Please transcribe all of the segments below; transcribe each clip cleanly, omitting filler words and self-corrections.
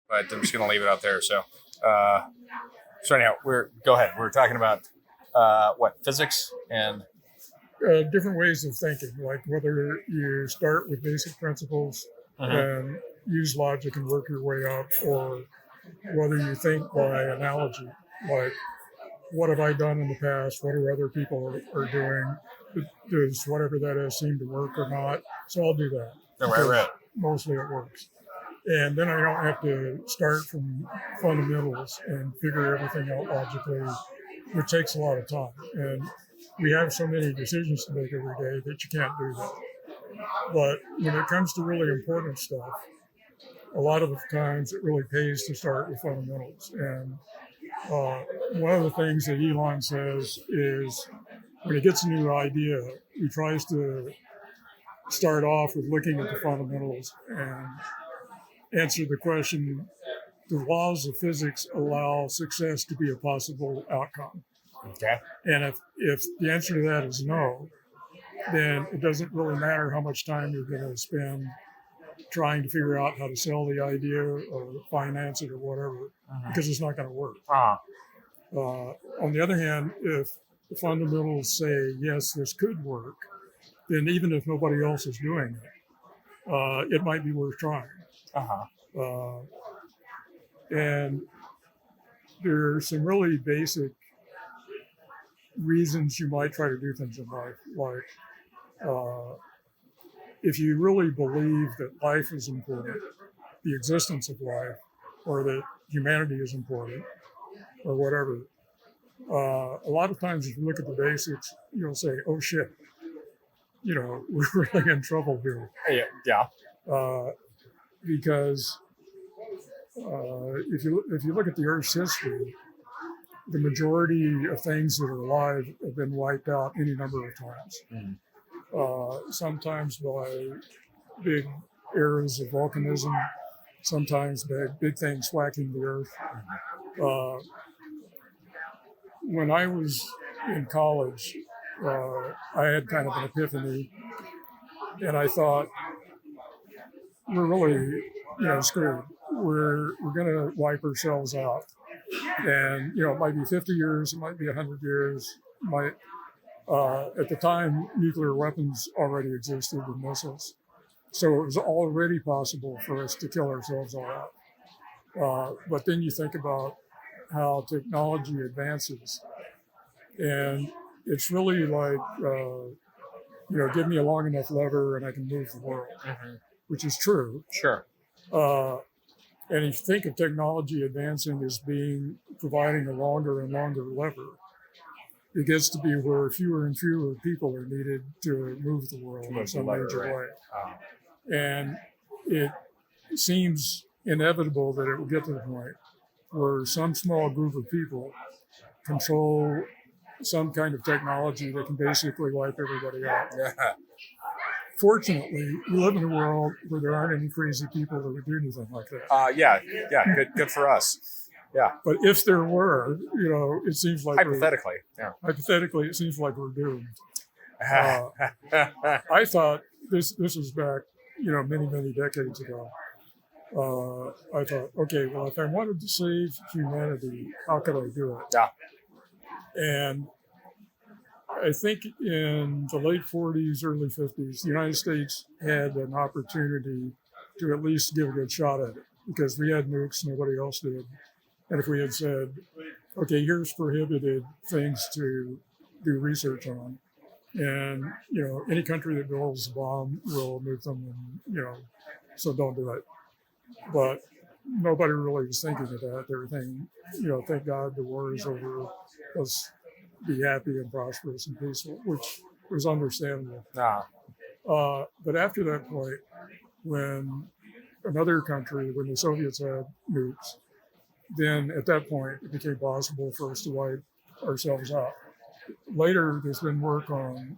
but I'm just going to leave it out there. So anyhow, go ahead. We're talking about physics and different ways of thinking, like whether you start with basic principles and use logic and work your way up, or whether you think by analogy, like what have I done in the past? What are other people are doing? Does whatever that is seem to work or not? So I'll do that. Right. Mostly it works. And then I don't have to start from fundamentals and figure everything out logically, which takes a lot of time. And we have so many decisions to make every day that you can't do that. But when it comes to really important stuff, a lot of the times it really pays to start with fundamentals. And one of the things that Elon says is when he gets a new idea, he tries to start off with looking at the fundamentals and answer the question, do laws of physics allow success to be a possible outcome? Okay. And if the answer to that is no, then it doesn't really matter how much time you're going to spend trying to figure out how to sell the idea or finance it or whatever, because it's not going to work. On the other hand, if the fundamentals say, yes, this could work, then even if nobody else is doing it, it might be worth trying. And there are some really basic reasons you might try to do things in life, like if you really believe that life is important, the existence of life, or that humanity is important, or whatever, a lot of times if you look at the basics, you'll say, oh shit, we're really in trouble here. Yeah. Because if you look at the Earth's history, the majority of things that are alive have been wiped out any number of times. Sometimes by big eras of volcanism, sometimes by big things whacking the Earth. When I was in college, I had kind of an epiphany, and I thought, we're really, screwed. We're going to wipe ourselves out. And, it might be 50 years, it might be 100 years, at the time, nuclear weapons already existed and missiles. So it was already possible for us to kill ourselves all out. But then you think about how technology advances, and it's really like, give me a long enough lever and I can move the world, which is true. Sure. And if you think of technology advancing as providing a longer and longer lever, it gets to be where fewer and fewer people are needed to move the world in some major way. And it seems inevitable that it will get to the point where some small group of people control some kind of technology that can basically wipe everybody out. Fortunately, we live in a world where there aren't any crazy people that would do anything like that. Good for us. Yeah. But if there were, it seems like hypothetically, it seems like we're doomed. I thought this was back, many, many decades ago. I thought, okay, well, if I wanted to save humanity, how could I do it? Yeah. And I think in the late 40s, early 50s, the United States had an opportunity to at least give a good shot at it because we had nukes, nobody else did. And if we had said, okay, here's prohibited things to do research on, and, any country that builds a bomb will nuke them, and, so don't do it. But nobody really was thinking of that. They were thinking, thank God the war is over. Let's be happy and prosperous and peaceful, which was understandable. But after that point, when another country, when the Soviets had nukes, then at that point it became possible for us to wipe ourselves out. Later, there's been work on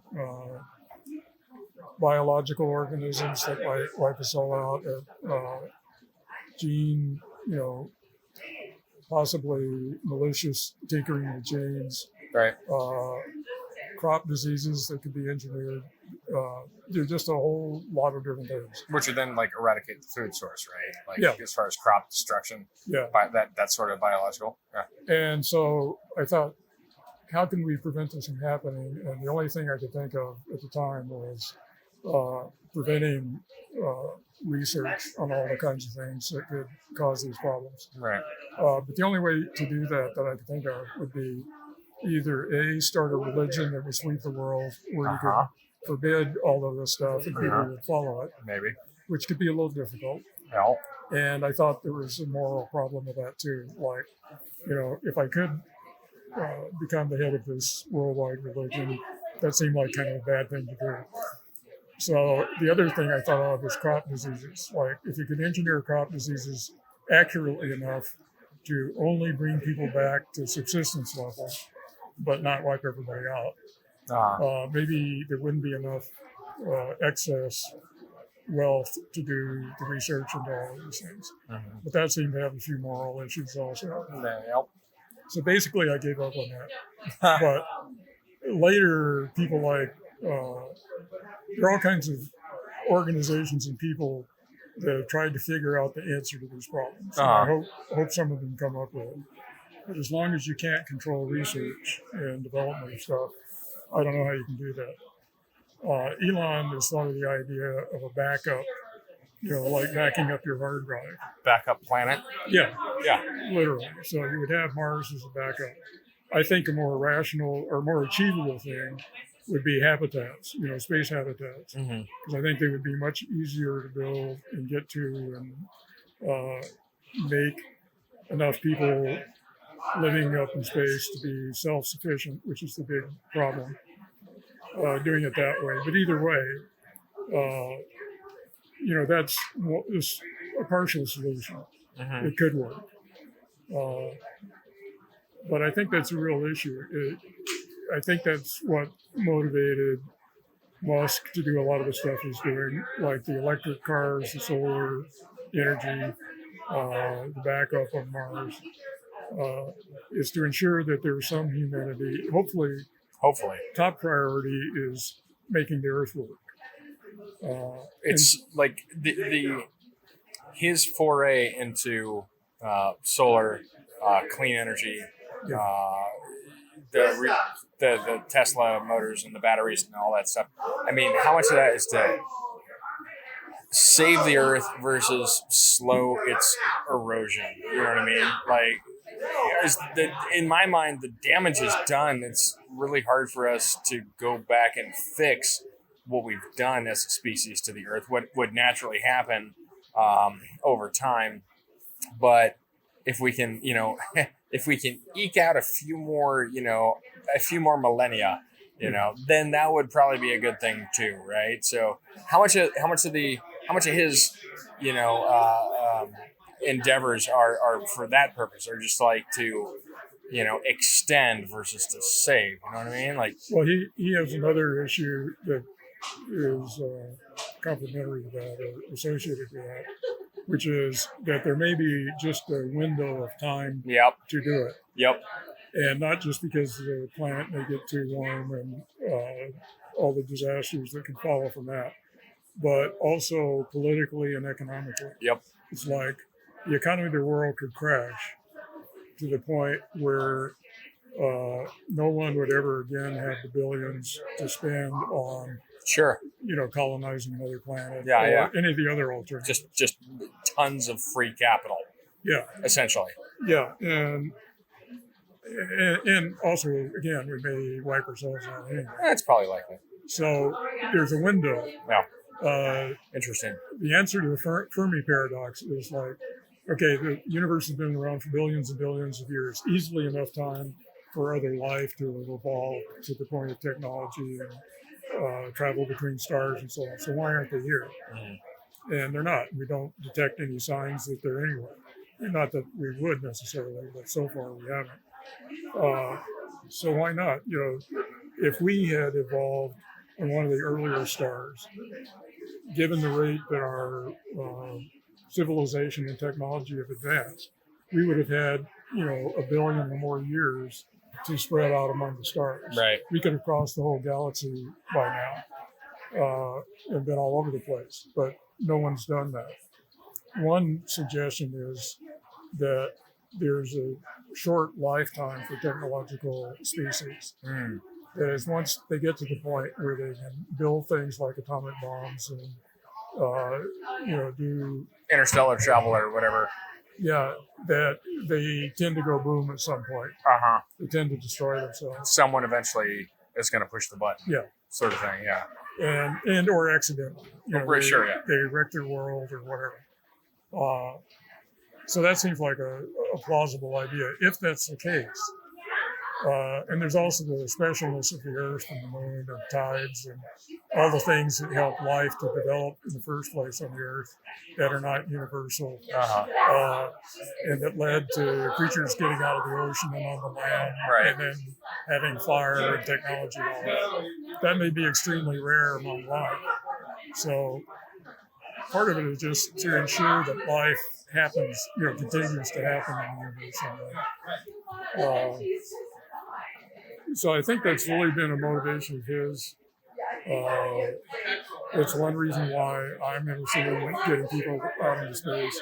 biological organisms that might wipe us all out, gene, possibly malicious tinkering with genes. Right. Crop diseases that could be engineered. There's just a whole lot of different things. Which would then like eradicate the food source, right? Like Yeah. as far as crop destruction, Yeah. That's sort of biological. Yeah. And so I thought, how can we prevent this from happening? And the only thing I could think of at the time was preventing research on all the kinds of things that could cause these problems. Right. But the only way to do that I could think of would be either start a religion that would sweep the world, where you could forbid all of this stuff and people would follow it. Maybe. Which could be a little difficult. Well. And I thought there was a moral problem with that too. Like, if I could become the head of this worldwide religion, that seemed like kind of a bad thing to do. So the other thing I thought of was crop diseases. Like, if you could engineer crop diseases accurately enough to only bring people back to subsistence level, but not wipe everybody out, maybe there wouldn't be enough excess wealth to do the research into all of these things. Mm-hmm. But that seemed to have a few moral issues also. Yep. So basically I gave up on that. But later, people like, there are all kinds of organizations and people that have tried to figure out the answer to these problems. I hope some of them come up with it. But as long as you can't control research and development of stuff, I don't know how you can do that. Elon has thought of the idea of a backup, like backing up your hard drive. Backup planet? Yeah. Yeah. Literally. So you would have Mars as a backup. I think a more rational or more achievable thing would be habitats, space habitats. Because I think they would be much easier to build and get to and make enough people living up in space to be self-sufficient, which is the big problem. Doing it that way. But either way, that's a partial solution. It could work. But I think that's a real issue. I think that's what motivated Musk to do a lot of the stuff he's doing, like the electric cars, the solar energy, the backup on Mars, is to ensure that there's some humanity. Hopefully. Top priority is making the Earth work. It's like his foray into solar, clean energy, the Tesla motors and the batteries and all that stuff. I mean, how much of that is to save the Earth versus slow its erosion? You know what I mean? Like, in my mind, the damage is done. It's really hard for us to go back and fix what we've done as a species to the Earth, what would naturally happen over time. But if we can, if we can eke out a few more millennia, then that would probably be a good thing too, right? So how much of his, endeavors are for that purpose, or just like to, extend versus to save? You know what I mean? Like, well, he has another issue that is complementary to that or associated with that, which is that there may be just a window of time to do it. Yep. And not just because the planet may get too warm and all the disasters that can follow from that, but also politically and economically. Yep. It's like the economy of the world could crash to the point where no one would ever again have the billions to spend on colonizing another planet or any of the other alternatives. Just tons of free capital. Yeah. Essentially. Yeah. And also, again, we may wipe ourselves out anyway. That's probably likely. So there's a window. Yeah. Interesting. The answer to the Fermi paradox is like, okay, the universe has been around for billions and billions of years, easily enough time for other life to have evolved to the point of technology and travel between stars and so on. So why aren't they here? And they're not. We don't detect any signs that they're anywhere. Not that we would necessarily, but so far we haven't. So why not? If we had evolved on one of the earlier stars, given the rate that our civilization and technology have advanced, we would have had, 1 billion or more years to spread out among the stars. Right. We could have crossed the whole galaxy by and been all over the place, but no one's done that. One suggestion is that there's a short lifetime for technological species. That is, once they get to the point where they can build things like atomic bombs and do interstellar travel or whatever. Yeah, that they tend to go boom at some point. They tend to destroy themselves. Someone eventually is going to push the button. Yeah, sort of thing. Yeah, and or accidentally. Sure. Yeah, they wreck their world or whatever. So that seems like a plausible idea if that's the case. And there's also the specialness of the Earth and the Moon and tides and all the things that help life to develop in the first place on the Earth that are not universal, and that led to creatures getting out of the ocean and on the land, and then having fire and technology and all that. That may be extremely rare among life. So part of it is just to ensure that life happens, continues to happen in the universe. So I think that's really been a motivation of his. It's one reason why I'm interested in getting people out into space.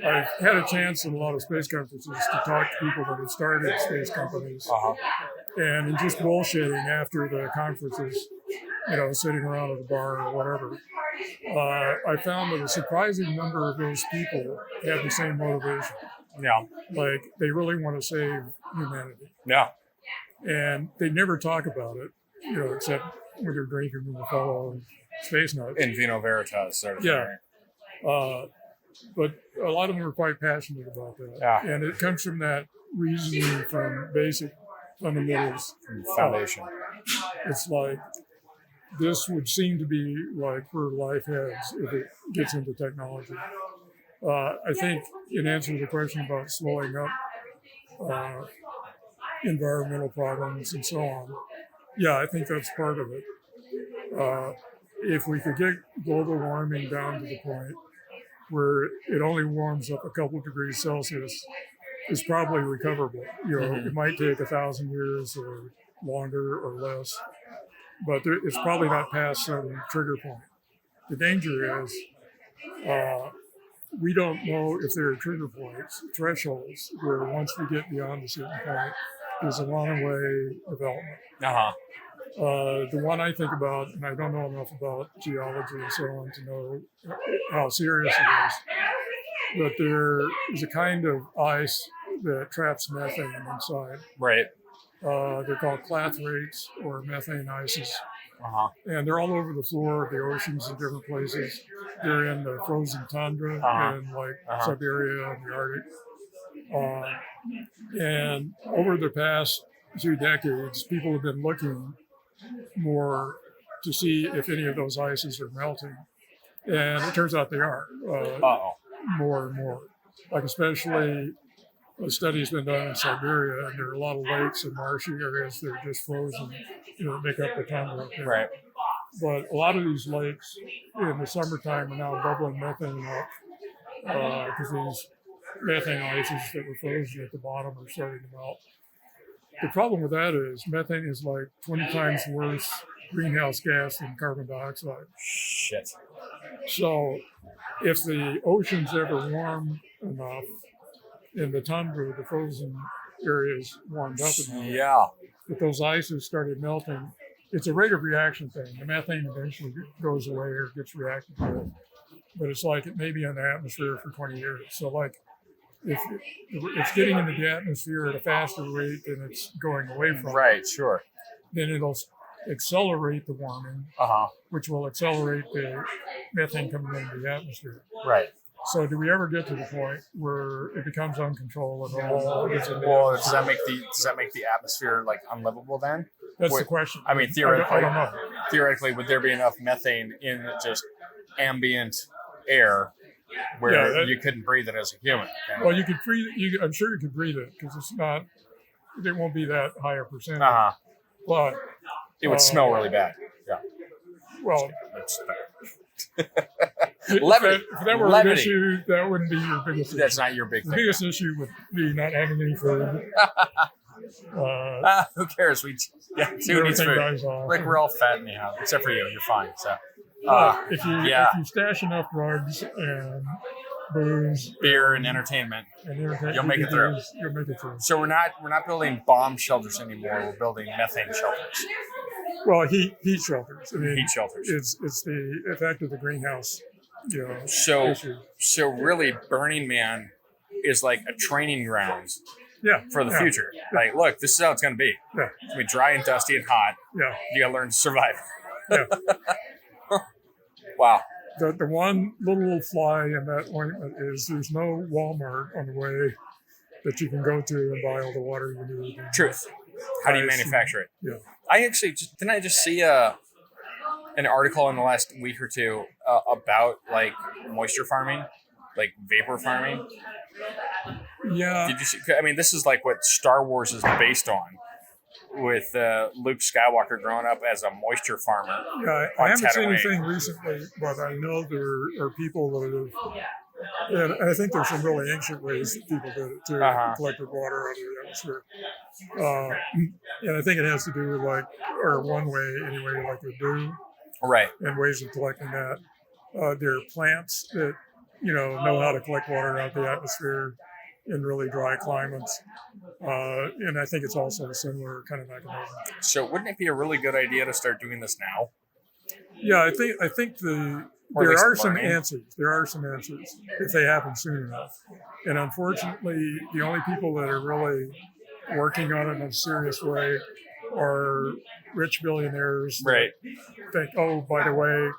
I've had a chance in a lot of space conferences to talk to people that have started space companies, and in just bullshitting after the conferences, sitting around at a bar or whatever. I found that a surprising number of those people had the same motivation. Yeah. Like they really want to save humanity. Yeah. And they never talk about it, except when they're drinking with a fellow space nuts. In vino veritas, sort of thing. But a lot of them are quite passionate about that. Yeah. And it comes from that reasoning from basic fundamentals. From foundation. It's like, this would seem to be like where life heads if it gets into technology. I think in answer to the question about slowing up environmental problems and so on, I think that's part of it. If we could get global warming down to the point where it only warms up a couple of degrees Celsius, it's probably recoverable. It might take 1,000 years or longer or less, but it's probably not past some trigger point. The danger is we don't know if there are trigger points, thresholds, where once we get beyond a certain point, there's a runaway development. The one I think about, and I don't know enough about geology and so on to know how serious it is, but there is a kind of ice that traps methane inside. Right. They're called clathrates or methane ices. And they're all over the floor of the oceans in different places. They're in the frozen tundra in Siberia and the Arctic. And over the past 2 decades, people have been looking more to see if any of those ices are melting. And it turns out they are, more and more. Like especially a study's been done in Siberia, and there are a lot of lakes and marshy areas that are just frozen, make up the tundra. Right. But a lot of these lakes in the summertime are now bubbling methane up because these methane ices that were frozen at the bottom are starting to melt. The problem with that is methane is like 20 times worse greenhouse gas than carbon dioxide. Shit. So if the oceans ever warm enough in the tundra, the frozen areas warmed up enough, if those ices started melting, it's a rate of reaction thing. The methane eventually goes away or gets reacted to it. But it's like it may be in the atmosphere for 20 years. So like if it's getting into the atmosphere at a faster rate than it's going away from it, then it'll accelerate the warming, which will accelerate the methane coming into the atmosphere. Right. So do we ever get to the point where it becomes uncontrollable? Does that make the atmosphere like unlivable then? That's the question. I mean, theoretically, I don't know. Theoretically, would there be enough methane in just ambient air where you couldn't breathe it as a human? Well, you could breathe. I'm sure you could breathe it because it's not. It won't be that high a percentage. But it would smell really bad. Yeah. Well, levity. If that were an issue, that wouldn't be your biggest issue. That's not your big thing. The biggest issue would be not having any food. Who cares? Who needs everything food? dies off. Like we're all fat anyhow, except for you. You're fine. So, But if you stash enough drugs and booze, beer and entertainment, you'll make it through. You'll make it through. So we're not building bomb shelters anymore. We're building methane shelters. Well, heat shelters. I mean, Heat shelters. It's the effect of the greenhouse. So really, Burning Man is like a training grounds. For the future. Yeah. Like, look, this is how it's going to be. Yeah. It's going to be dry and dusty and hot. Yeah. You got to learn to survive. Yeah. Wow. The one little fly in that ointment is there's no Walmart on the way that you can go to and buy all the water you need. Truth. How do you manufacture it? Yeah. I actually didn't I just see an article in the last week or two about like moisture farming, like vapor farming. Yeah. Did you see? I mean, this is like what Star Wars is based on, with Luke Skywalker growing up as a moisture farmer. Yeah, I haven't seen anything recently, but I know there are people that have, and I think there's some really ancient ways that people did it too, collected water out of the atmosphere. And I think it has to do with one way anyway, like with dew. Right. And ways of collecting that. There are plants that, know how to collect water out of the atmosphere in really dry climates. And I think it's also a similar kind of mechanism. So wouldn't it be a really good idea to start doing this now? Yeah, I think there are some answers. There are some answers if they happen soon enough. And unfortunately, the only people that are really working on it in a serious way are rich billionaires. Right. Think, oh, by the way,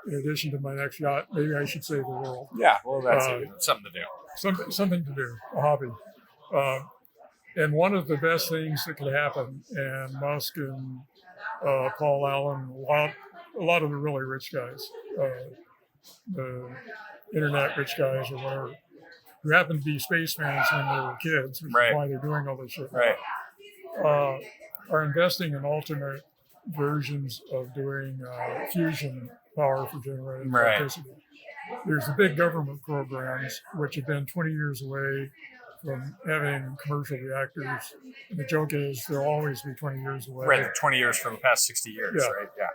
in addition to my next yacht, maybe I should save the world. Yeah, well, that's something to do. Something to do, a hobby. And one of the best things that could happen, and Musk and Paul Allen, a lot of the really rich guys, the internet rich guys or whatever, who happen to be spacemen when they were kids, which is why they're doing all this shit. Right. Are investing in alternate versions of doing fusion power for generating electricity. There's the big government programs, which have been 20 years away from having commercial reactors. And the joke is they'll always be 20 years away. Right, 20 years for the past 60 years, right? Yeah.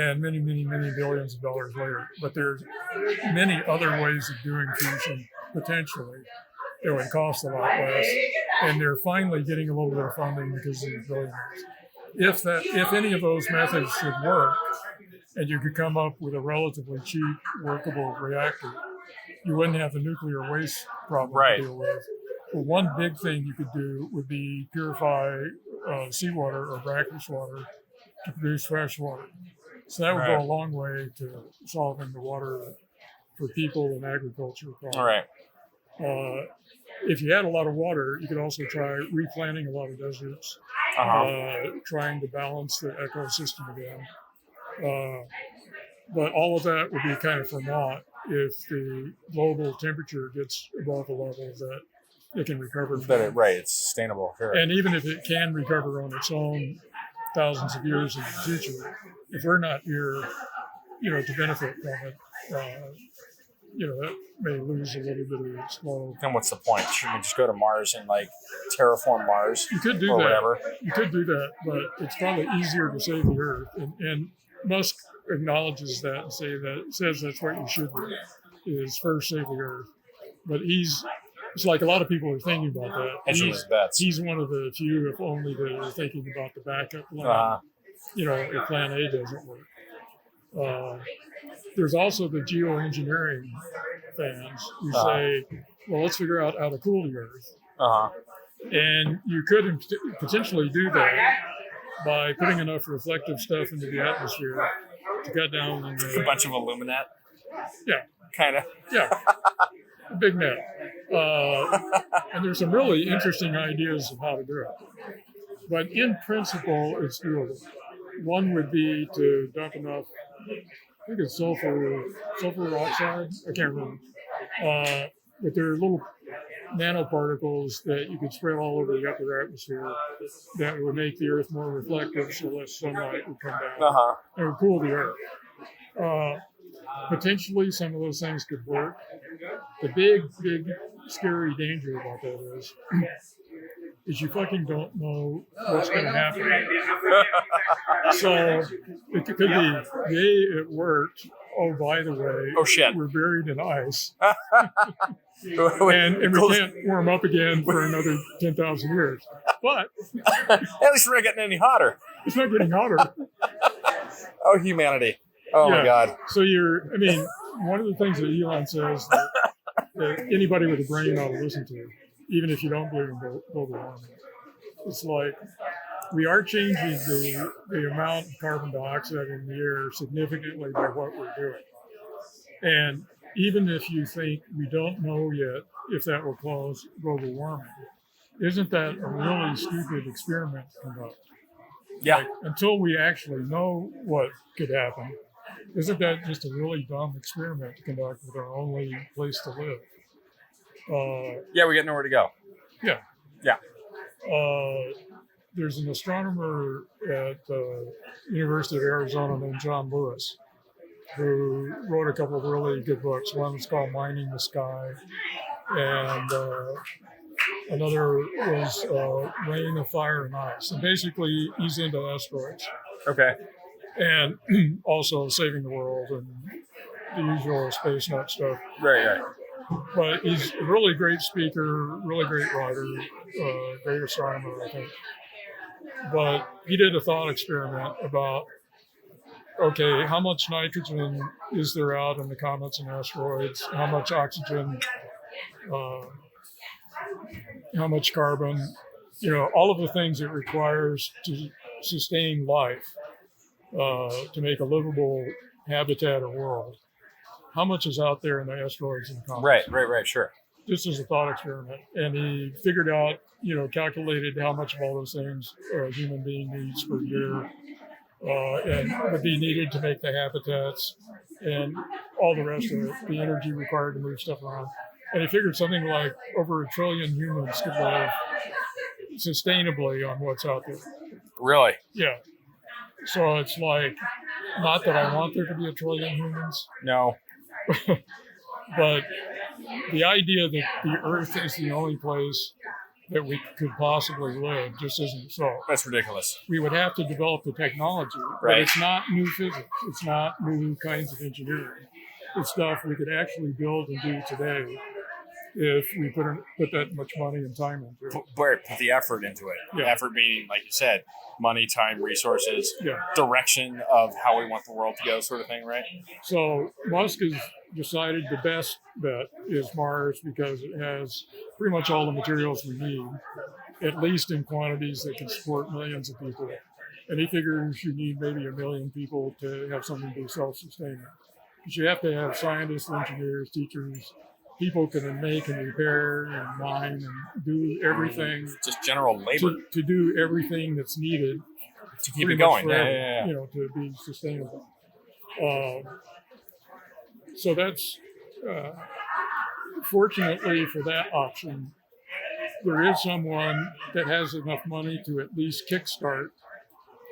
And many, many, many billions of dollars later. But there's many other ways of doing fusion, potentially. It would cost a lot less. And they're finally getting a little bit of funding because of the billionaires. If any of those methods should work, and you could come up with a relatively cheap, workable reactor, you wouldn't have the nuclear waste problem to deal with. But one big thing you could do would be purify seawater or brackish water to produce fresh water. So that would go a long way to solving the water for people and agriculture problem. All right. If you had a lot of water, you could also try replanting a lot of deserts, trying to balance the ecosystem again. But all of that would be kind of for naught if the global temperature gets above a level that it can recover from. It's sustainable. Sure. And even if it can recover on its own thousands of years in the future, if we're not here, to benefit from it, that may lose a little bit of its flow. Then what's the point? Should we just go to Mars and terraform Mars? You could do or that. Whatever. You could do that, but it's probably easier to save the Earth. And Musk acknowledges that and says that's what you should do, is first save the Earth. But it's like a lot of people are thinking about that. He's one of the few, if only, that are thinking about the backup plan. If plan A doesn't work. There's also the geoengineering fans who say, well, let's figure out how to cool the Earth. And you could potentially do that by putting enough reflective stuff into the atmosphere to cut down on a bunch of aluminate. Yeah. Kind of. Yeah. A big net. And there's some really interesting ideas of how to do it. But in principle, it's doable. One would be to dump enough, I think it's sulfur oxide, I can't remember. But there are little nanoparticles that you could spread all over the upper atmosphere that would make the Earth more reflective so less sunlight would come down. It would cool the Earth. Potentially some of those things could work. The big, scary danger about that is is you fucking don't know what's going to happen. So it could be, yay, it worked. Oh, by the way, Oh, shit. we're buried in ice. and we can't warm up again for another 10,000 years. But at least we're not getting any hotter. It's not getting hotter. Oh, humanity. Oh, my God. So one of the things that Elon says that anybody with a brain ought to listen to, even if you don't believe in global warming, it's like we are changing the amount of carbon dioxide in the air significantly by what we're doing. And even if you think we don't know yet if that will cause global warming, isn't that a really stupid experiment to conduct? Yeah. Like, until we actually know what could happen, isn't that just a really dumb experiment to conduct with our only place to live? Yeah, we got nowhere to go. Yeah. Yeah. There's an astronomer at the University of Arizona named John Lewis, who wrote a couple of really good books. One was called Mining the Sky, and another was Rain of Fire and Ice. And basically, he's into asteroids. Okay. And also saving the world and the usual space nut stuff. Right. But he's a really great speaker, really great writer, great astronomer, I think. But he did a thought experiment about, okay, how much nitrogen is there out in the comets and asteroids? How much oxygen? How much carbon? All of the things it requires to sustain life, to make a livable habitat or world. How much is out there in the asteroids and comets? Right, sure. This is a thought experiment. And he figured out, calculated how much of all those things a human being needs per year, and would be needed to make the habitats and all the rest of it, the energy required to move stuff around. And he figured something like over 1 trillion humans could live sustainably on what's out there. Really? Yeah. So it's like, not that I want there to be 1 trillion humans. No. But the idea that the Earth is the only place that we could possibly live just isn't so. That's ridiculous. We would have to develop the technology, but it's not new physics. It's not new kinds of engineering. It's stuff we could actually build and do today if we put that much money and time into it. Put the effort into it. Yeah. Effort meaning, like you said, money, time, resources, Yeah. direction of how we want the world to go, sort of thing, right? So Musk has decided the best bet is Mars because it has pretty much all the materials we need, at least in quantities that can support millions of people. And he figures you need maybe 1 million people to have something to be self-sustaining. Because you have to have scientists, engineers, teachers, people can make and repair and mine and do everything. Just general labor. To do everything that's needed to keep it going. Forever, Yeah. To be sustainable. So that's, fortunately for that option, there is someone that has enough money to at least kickstart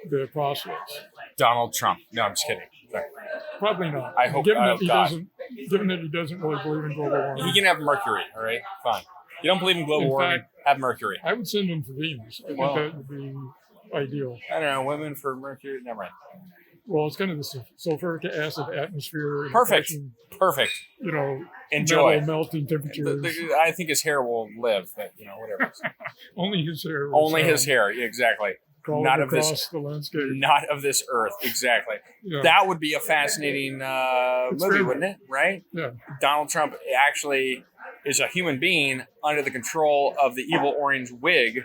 the process. Donald Trump. No, I'm just kidding. Sorry. Probably not. I hope given not. Given that he doesn't really believe in global warming. He can have Mercury, all right? Fine. You don't believe in global warming, fact, have Mercury. I would send him to Venus. I think that would be ideal. I don't know, women for Mercury, never mind. Well, it's kind of the sulfuric acid atmosphere. Perfect. Enjoy. Metal melting temperatures. I think his hair will live, but, whatever. Only his hair. Only his hair, exactly. Not of this. The landscape. Not of this earth, exactly. Yeah. That would be a fascinating movie, wouldn't it? Right? Yeah. Donald Trump actually is a human being under the control of the evil orange wig,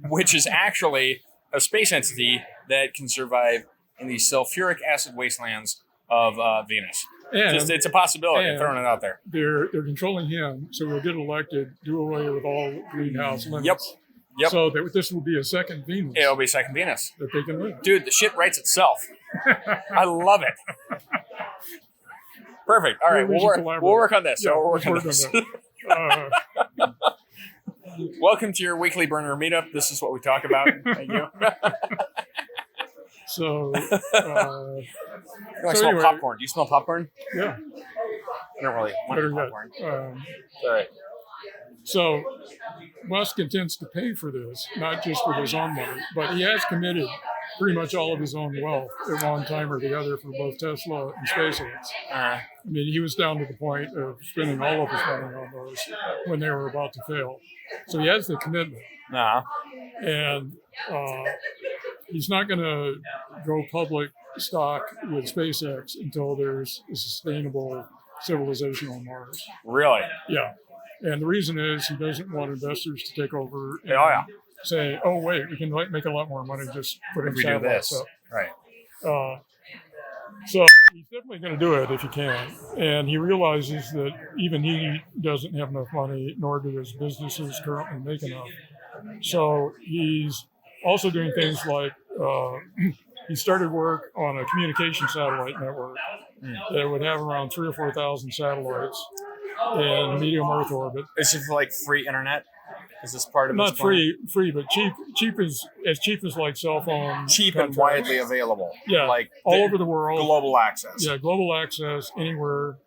which is actually a space entity that can survive in the sulfuric acid wastelands of Venus. And, it's a possibility. I'm throwing it out there. They're controlling him, so we'll get elected, do away with all greenhouse limits. Yep. So this will be a second Venus. It'll be second Venus. That they can live. Dude, the shit writes itself. I love it. Perfect. All right, we'll work on this. Yeah, we'll work on this. Welcome to your weekly burner meetup. This is what we talk about. Thank you. So, I smell popcorn. Do you smell popcorn? Yeah. I don't really want popcorn. All right. So, Musk intends to pay for this, not just with his own money, but he has committed pretty much all of his own wealth at one time or the other for both Tesla and SpaceX. I mean, he was down to the point of spending all of his money on those when they were about to fail. So he has the commitment. And he's not going to go public stock with SpaceX until there's a sustainable civilization on Mars. Really? Yeah. And the reason is he doesn't want investors to take over and say, oh, wait, we can make a lot more money just putting satellites up. Right. So he's definitely going to do it if he can. And he realizes that even he doesn't have enough money, nor do his businesses currently make enough. So he's also doing things like he started work on a communication satellite network that would have around 3,000 or 4,000 satellites in medium Earth orbit. Is it like free internet? Is this part of not free, but cheap? Cheap is as cheap as like cell phone. Cheap and widely available. Yeah, like all over the world. Global access. Yeah, global access anywhere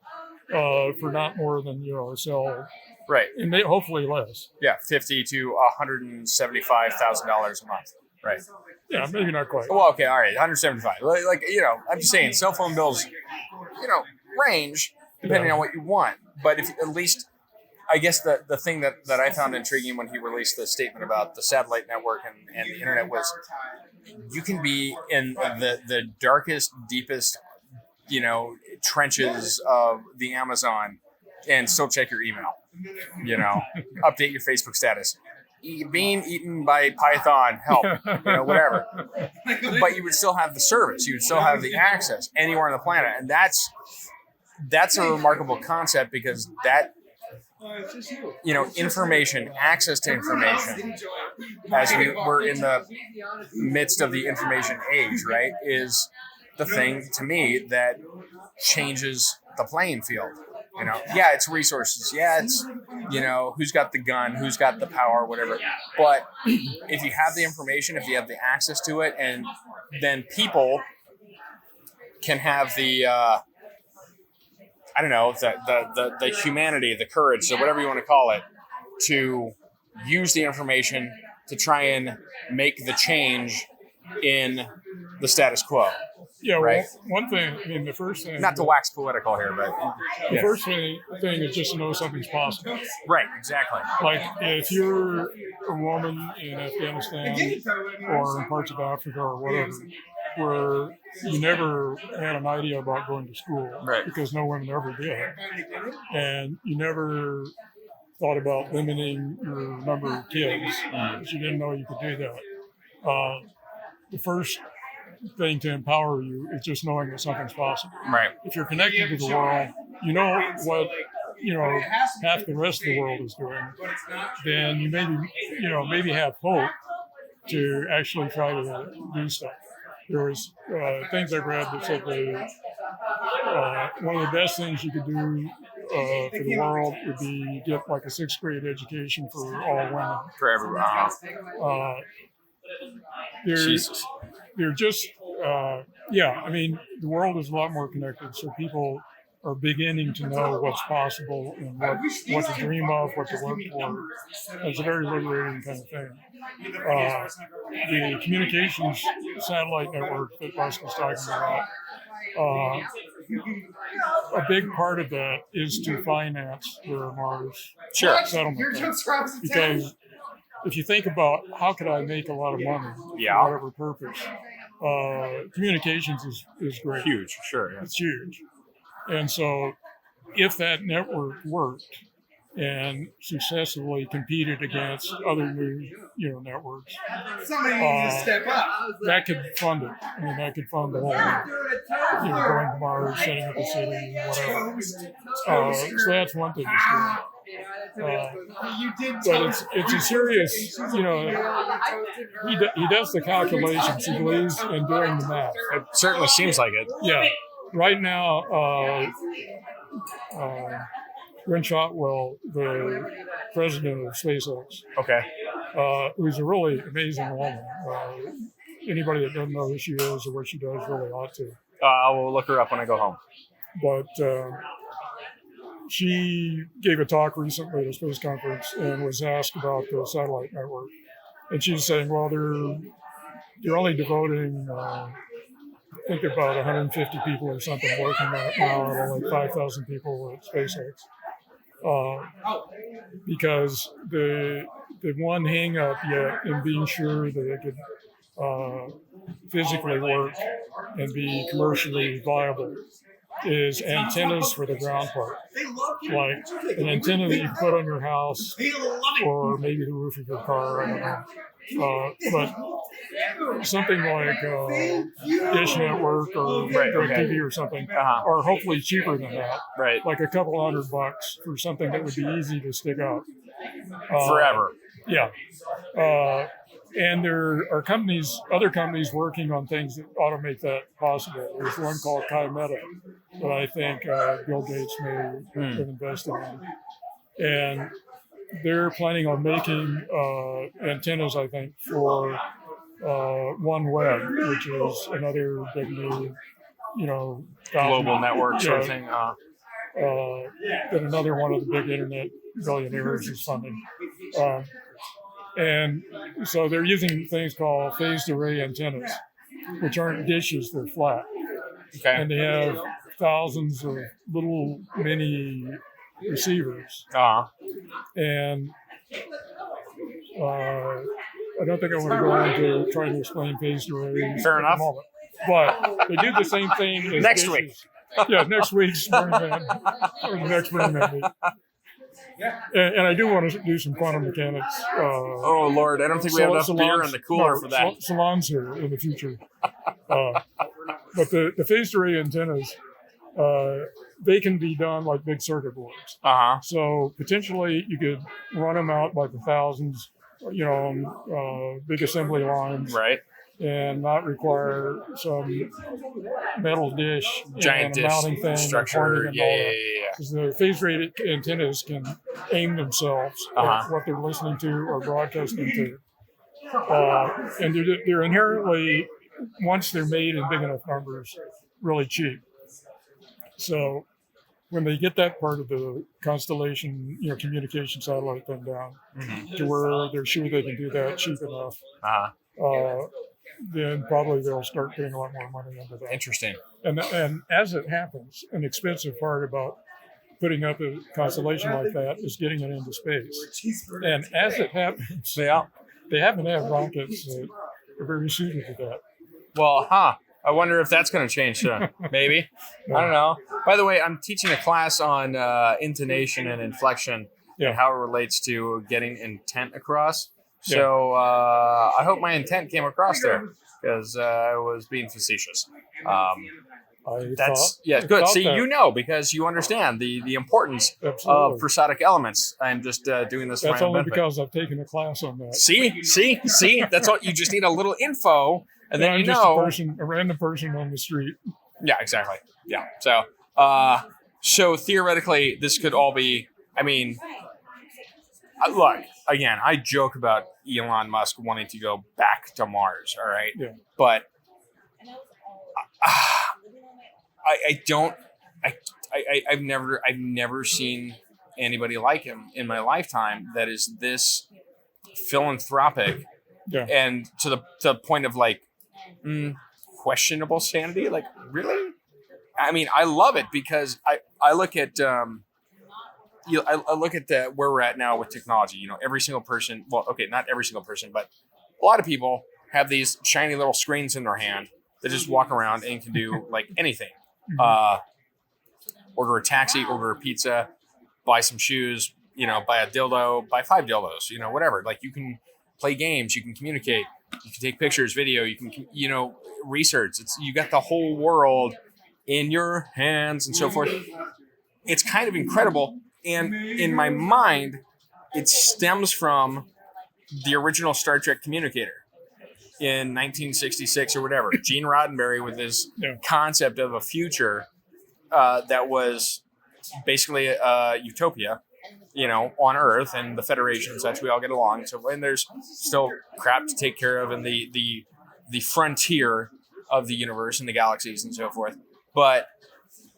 for not more than a cell. Right, and hopefully less. Yeah, $50,000 to $175,000 a month. Right. Yeah, maybe not quite. Well, okay, all right, 175. Like I'm just saying, cell phone bills, range depending on what you want. But if at least, I guess the thing that I found intriguing when he released the statement about the satellite network and the internet was, you can be in the darkest, deepest, trenches of the Amazon and still check your email. Update your Facebook status. Being eaten by Python, help, whatever. But you would still have the service. You would still have the access anywhere on the planet. And that's a remarkable concept, because that, information, access to information, as we're in the midst of the information age, right, is the thing to me that changes the playing field. It's resources. Yeah, it's, who's got the gun, who's got the power, whatever. But if you have the information, if you have the access to it, and then people can have the, the humanity, the courage, so whatever you want to call it, to use the information to try and make the change in the status quo. Yeah, right? Well, one thing, the first thing... Not to wax political here, but... The first thing is just to know something's possible. Right, exactly. Like, if you're a woman in Afghanistan or in parts of Africa or whatever, where you never had an idea about going to school, right, because no women ever did, and you never thought about limiting your number of kids, because you didn't know you could do that. The first thing to empower you is just knowing that something's possible. Right. If you're connected to the world, you know what half the rest of the world is doing, then you maybe have hope to actually try to do stuff. There was things I read that said that one of the best things you could do for the world would be get like a 6th grade education for all women. For everyone. They're just, the world is a lot more connected, so people are beginning to know what's possible and what to dream of, what to work for. It's a very liberating kind of thing. The communications satellite network that Musk was talking about, a big part of that is to finance the Mars settlement. Because if you think about how could I make a lot of money for whatever purpose, communications is great. Huge, sure. Yeah. It's huge. And so if that network worked and successfully competed against other new networks, that could fund it. I mean, that could fund the whole going to Mars, setting up a city, whatever. So that's one thing to do. But it's a serious, he does the calculations. He believes in doing the math. It certainly seems like it. Yeah. Right now, Gwen Shotwell, the president of SpaceX, who's a really amazing woman. Anybody that doesn't know who she is or what she does really ought to. I will look her up when I go home. But she gave a talk recently at a space conference and was asked about the satellite network. And she was saying, well, they're only devoting, I think about 150 people or something working on it now out of like 5,000 people at SpaceX. Because the one hang up yet in being sure that it could physically work and be commercially viable is antennas for the ground part. Like an antenna that you put on your house or maybe the roof of your car, I don't know. But something like Dish Network or TV or something are hopefully cheaper than that. Right. Like a couple $100 for something that would be easy to stick up. Forever. Yeah. And there are other companies working on things that ought to make that possible. There's one called Meta that I think Bill Gates may have invested in. And they're planning on making antennas, I think, for OneWeb, which is another big new, global network sort of thing. That another one of the big internet billionaires is funding. And so they're using things called phased array antennas, which aren't dishes, they're flat. Okay. And they have thousands of little mini receivers. And I don't think I want to go into trying to explain phased arrays. Fair enough. But they do the same thing as next dishes. week. Yeah, next week's Burning Man, or the next Burning Man meeting. And I do want to do some quantum mechanics. Oh, Lord, I don't think we have enough beer in the cooler for that. Salons here in the future. But the phased array antennas, they can be done like big circuit boards. So potentially you could run them out by the thousands, big assembly lines. Right. And not require some metal dish, giant and a dish mounting thing, structure. Yeah. Because the phase rate antennas can aim themselves at what they're listening to or broadcasting to, and they're inherently, once they're made in big enough numbers, really cheap. So when they get that part of the constellation, communication satellite thing down to where they're sure they can do that cheap enough. Then probably they'll start putting a lot more money into that. Interesting. And as it happens, an expensive part about putting up a constellation like that is getting it into space. And as it happens, they happen to have rockets that are very suited to that. Well, I wonder if that's going to change soon. Maybe. I don't know. By the way, I'm teaching a class on intonation and inflection and how it relates to getting intent across. So I hope my intent came across there because I was being facetious. Good. See, because you understand the importance of prosodic elements. I'm just doing this. That's for my own only benefit. because I've taken a class on that. See. That's all. You just need a little info, and then I'm just a random person on the street. Yeah, exactly. Yeah. So theoretically, this could all be. I mean, look. Again, I joke about Elon Musk wanting to go back to Mars, all right? Yeah. But I've never seen anybody like him in my lifetime that is this philanthropic and to the point of like questionable sanity. Like, really? I mean, I love it because I look at I look at where we're at now with technology. Every single person, well, okay, not every single person, but a lot of people have these shiny little screens in their hand that just walk around and can do like anything. Order a taxi, order a pizza, buy some shoes, buy a dildo, buy 5 dildos, whatever. Like you can play games, you can communicate, you can take pictures, video, you can, research. You got the whole world in your hands and so forth. It's kind of incredible. And in my mind, it stems from the original Star Trek communicator in 1966 or whatever. Gene Roddenberry with this concept of a future that was basically a utopia, on Earth and the Federation and such. We all get along. So, and there's still crap to take care of in the frontier of the universe and the galaxies and so forth. But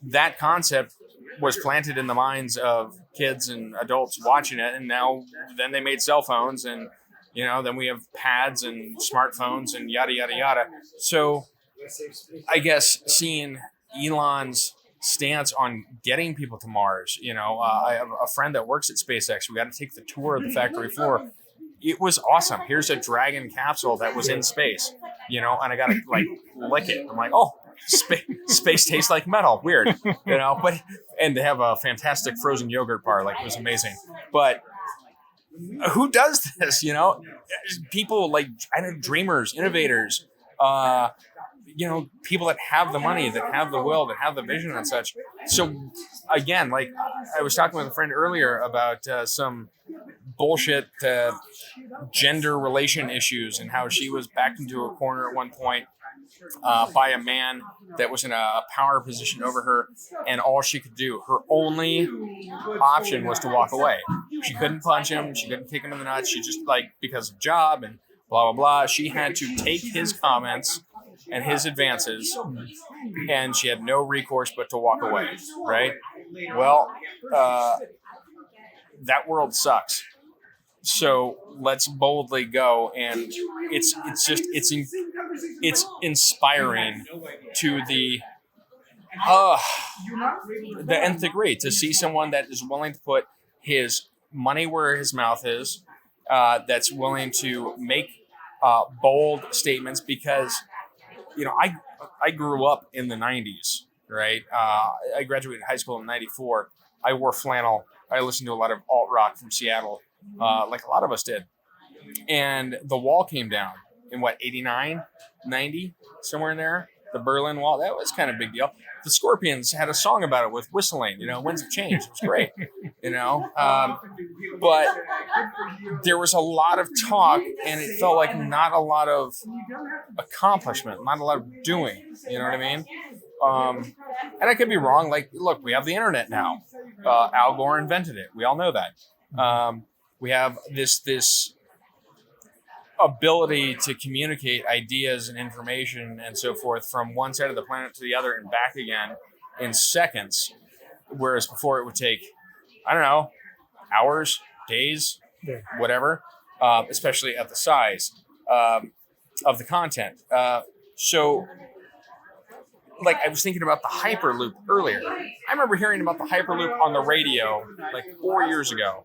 that concept was planted in the minds of kids and adults watching it, and then they made cell phones, and then we have pads and smartphones and yada yada yada. So I guess seeing Elon's stance on getting people to Mars, I have a friend that works at SpaceX. We got to take the tour of the factory floor. It was awesome. Here's a Dragon capsule that was in space, and I got to lick it. I'm like, oh, space tastes like metal. Weird, but, and they have a fantastic frozen yogurt bar. Like, it was amazing. But who does this? People dreamers, innovators, people that have the money, that have the will, that have the vision and such. So again, I was talking with a friend earlier about some bullshit gender relation issues, and how she was backed into a corner at one point by a man that was in a power position over her, and all she could do, her only option, was to walk away. She couldn't punch him, she couldn't kick him in the nuts, she just, because of job and blah blah blah, she had to take his comments and his advances, and she had no recourse but to walk away, right? Well, that world sucks. So let's boldly go, and it's inspiring to the nth degree to see someone that is willing to put his money where his mouth is, that's willing to make bold statements, because I grew up in the 90s, right? I graduated high school in 94. I wore flannel. I listened to a lot of alt rock from Seattle, like a lot of us did. And the wall came down in 89, 90, somewhere in there. The Berlin Wall, that was kind of a big deal. The Scorpions had a song about it with whistling, Winds of Change. It was great, but there was a lot of talk, and it felt like not a lot of accomplishment, not a lot of doing, you know what I mean? And I could be wrong. Look, we have the internet now. Al Gore invented it. We all know that. We have this ability to communicate ideas and information and so forth from one side of the planet to the other and back again in seconds, whereas before it would take, I don't know, hours, days, whatever, especially at the size of the content. So I was thinking about the Hyperloop earlier. I remember hearing about the Hyperloop on the radio 4 years ago.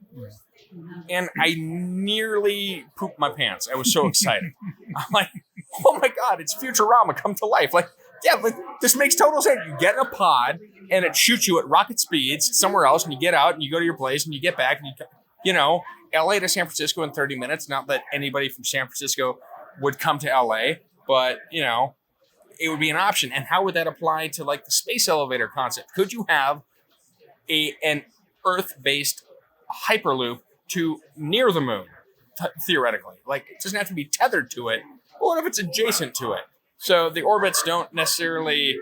And I nearly pooped my pants. I was so excited. I'm like, oh my God, it's Futurama come to life. Yeah, but this makes total sense. You get in a pod and it shoots you at rocket speeds somewhere else, and you get out and you go to your place and you get back, and LA to San Francisco in 30 minutes. Not that anybody from San Francisco would come to LA, but it would be an option. And how would that apply to the space elevator concept? Could you have an Earth-based Hyperloop to near the moon, theoretically? It doesn't have to be tethered to it. But what if it's adjacent to it? So the orbits don't necessarily,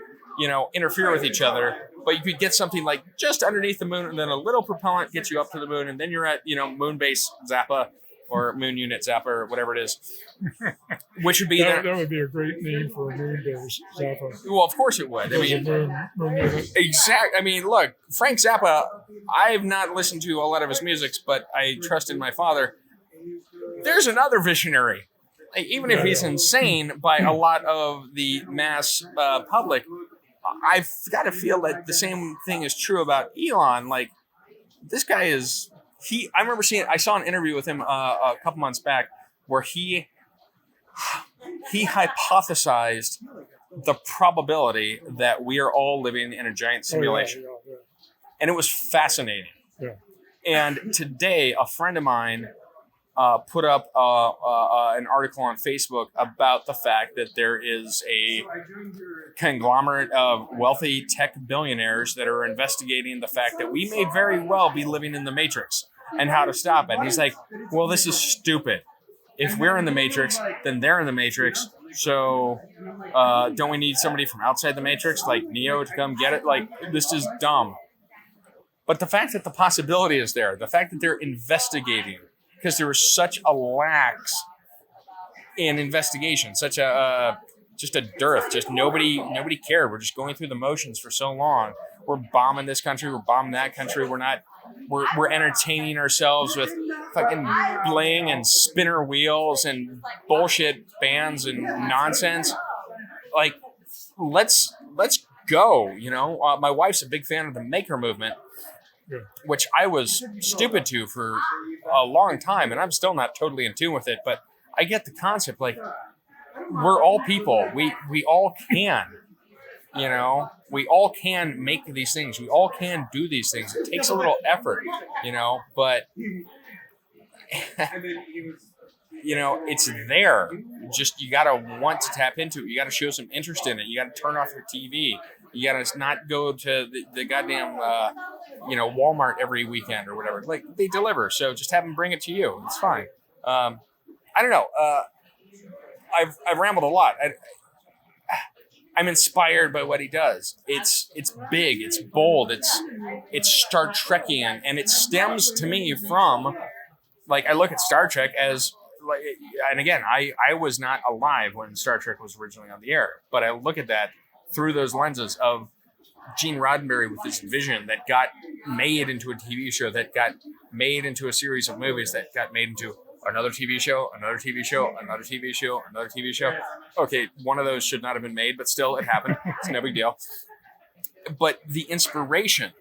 interfere with each other, but you could get something just underneath the moon, and then a little propellant gets you up to the moon, and then you're at, moon base Zappa or moon unit Zappa or whatever it is. Which would be that would be a great name for a moon base, Zappa. Well, of course it would. Exactly. I mean, look, Frank Zappa, I've not listened to a lot of his music, but I trust in my father. There's another visionary. Even if he's insane by a lot of the mass public, I've got to feel that the same thing is true about Elon. This guy is... I remember I saw an interview with him a couple months back where he hypothesized the probability that we are all living in a giant simulation. Yeah. And it was fascinating. Yeah. And today, a friend of mine put up an article on Facebook about the fact that there is a conglomerate of wealthy tech billionaires that are investigating the fact that we may very well be living in the Matrix and how to stop it. And he's like, well, this is stupid. If we're in the Matrix, then they're in the Matrix. So don't we need somebody from outside the Matrix, like Neo, to come get it? This is dumb. But the fact that the possibility is there, the fact that they're investigating, because there was such a lax in investigation, such a just a dearth, just nobody cared. We're just going through the motions for so long. we're bombing this country, we're bombing that country. We're entertaining ourselves with fucking bling and spinner wheels and bullshit bands and nonsense. Like, let's go. My wife's a big fan of the maker movement, which I was stupid to for a long time, and I'm still not totally in tune with it. But I get the concept. Like, we're all people. We all can. We all can make these things. We all can do these things. It takes a little effort, but it's there. Just, you got to want to tap into it. You got to show some interest in it. You got to turn off your TV. You got to not go to the goddamn, Walmart every weekend or whatever. Like, they deliver. So just have them bring it to you. It's fine. I don't know. I've rambled a lot. I'm inspired by what he does. It's big, it's bold, it's Star Trekian, and it stems to me from, like, I look at Star Trek as, like, and again, I was not alive when Star Trek was originally on the air, but I look at that through those lenses of Gene Roddenberry with this vision that got made into a TV show, that got made into a series of movies, that got made into another TV show, another TV show, another TV show, another TV show. Okay, one of those should not have been made, but still, it happened. It's no big deal. But the inspiration,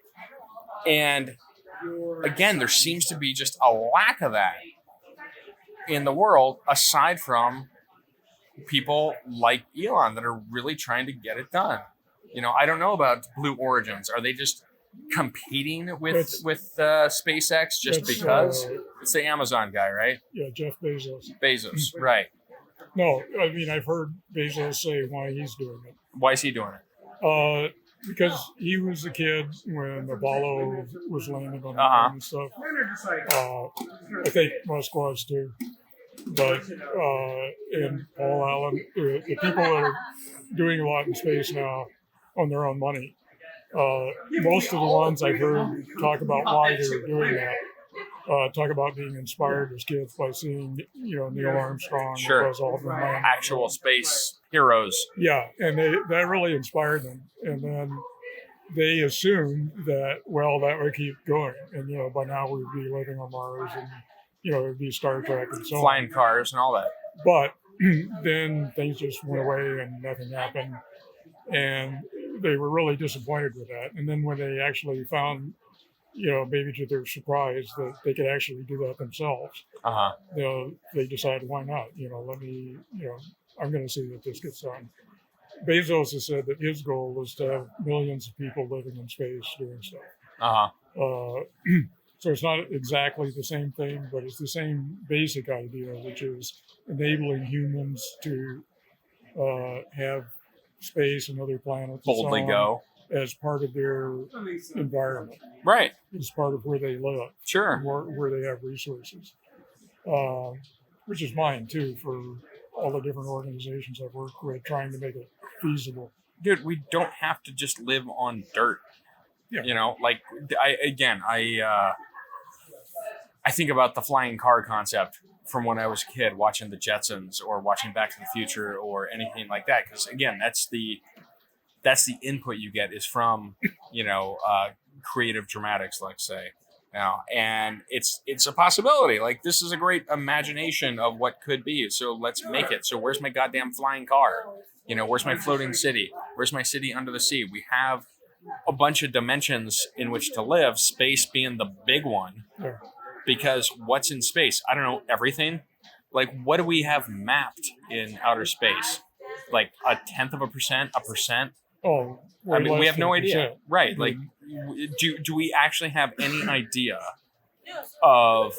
and again, there seems to be just a lack of that in the world, aside from people like Elon that are really trying to get it done. I don't know about Blue Origins. Are they just competing with SpaceX just because? It's the Amazon guy, right? Yeah, Jeff Bezos. Bezos, right. No, I mean, I've heard Bezos say why he's doing it. Why is he doing it? Because he was a kid when Apollo was landing on the moon and stuff. I think Musk was too. But, and Paul Allen, the people that are doing a lot in space now on their own money, most of the ones I've heard talk about why they're doing that. Talk about being inspired as kids by seeing, Neil Armstrong, Buzz Aldrin, actual space heroes. Yeah, and that really inspired them. And then they assumed that, that would keep going, and by now we'd be living on Mars, and it'd be Star Trek and so on. Flying cars and all that. But then things just went away and nothing happened, and they were really disappointed with that. And then when they actually found, maybe to their surprise, that they could actually do that themselves. They decided, why not? Let me, I'm going to see that this gets done. Bezos has said that his goal is to have millions of people living in space doing stuff. So it's not exactly the same thing, but it's the same basic idea, which is enabling humans to have space and other planets boldly go as part of their environment. Right. As part of where they live. Sure. Where they have resources. Which is mine, too, for all the different organizations I've worked with, trying to make it feasible. Dude, we don't have to just live on dirt. Yeah. I think about the flying car concept from when I was a kid, watching the Jetsons or watching Back to the Future or anything like that. Because again, that's the input you get is from, creative dramatics, let's say. And it's a possibility. Like, this is a great imagination of what could be. So let's make it. So where's my goddamn flying car? Where's my floating city? Where's my city under the sea? We have a bunch of dimensions in which to live, space being the big one. Yeah. Because what's in space? I don't know, everything. Like, what do we have mapped in outer space? Like 1/10%, 1%? Oh, I mean, we have no idea. Right. Mm-hmm. Like, do we actually have any idea of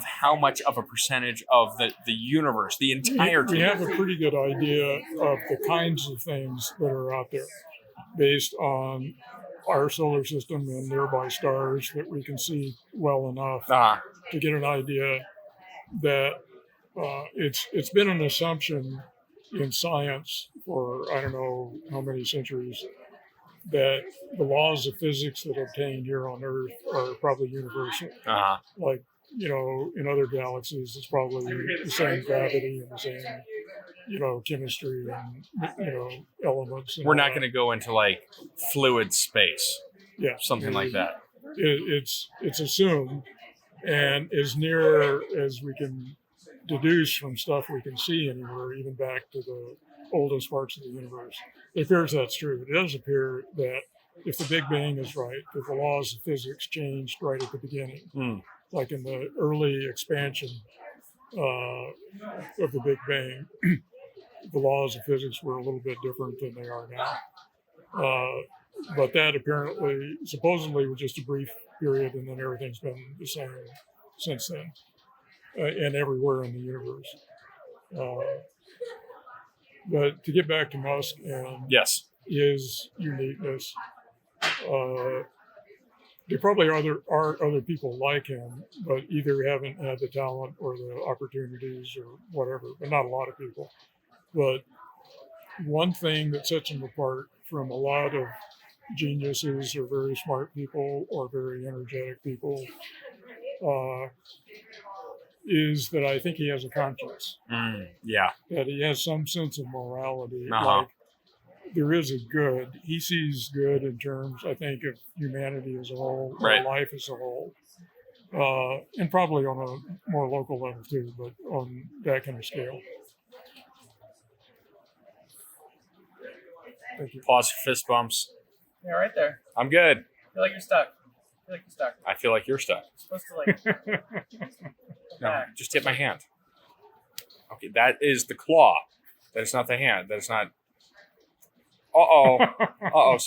how much of a percentage of the universe, the entirety? We have a pretty good idea of the kinds of things that are out there based on our solar system and nearby stars that we can see well enough to get an idea that it's been an assumption in science for I don't know how many centuries that the laws of physics that are obtained here on Earth are probably universal. Like, in other galaxies, it's probably the same gravity and the same chemistry and elements. We're not going to go into like fluid space, something like that. It's assumed, and as near as we can deduce from stuff we can see anywhere, even back to the oldest parts of the universe. It appears that's true. It does appear that if the Big Bang is right, that the laws of physics changed right at the beginning, like in the early expansion of the Big Bang, the laws of physics were a little bit different than they are now. But that supposedly was just a brief period, and then everything's been the same since then, and everywhere in the universe. But to get back to Musk and his uniqueness, there probably are other people like him, but either haven't had the talent or the opportunities or whatever, but not a lot of people. But one thing that sets him apart from a lot of geniuses or very smart people or very energetic people is that I think he has a conscience. That he has some sense of morality. Like there is a good. He sees good in terms, I think, of humanity as a whole, or life as a whole. And probably on a more local level too, but on that kind of scale. Thank you. Pause for fist bumps. Yeah, right there. I'm good. I feel like you're stuck. I feel like you're stuck. You're supposed to No, just hit my hand. Okay, that is the claw. That is not the hand. That is not. Uh-oh. Uh-oh.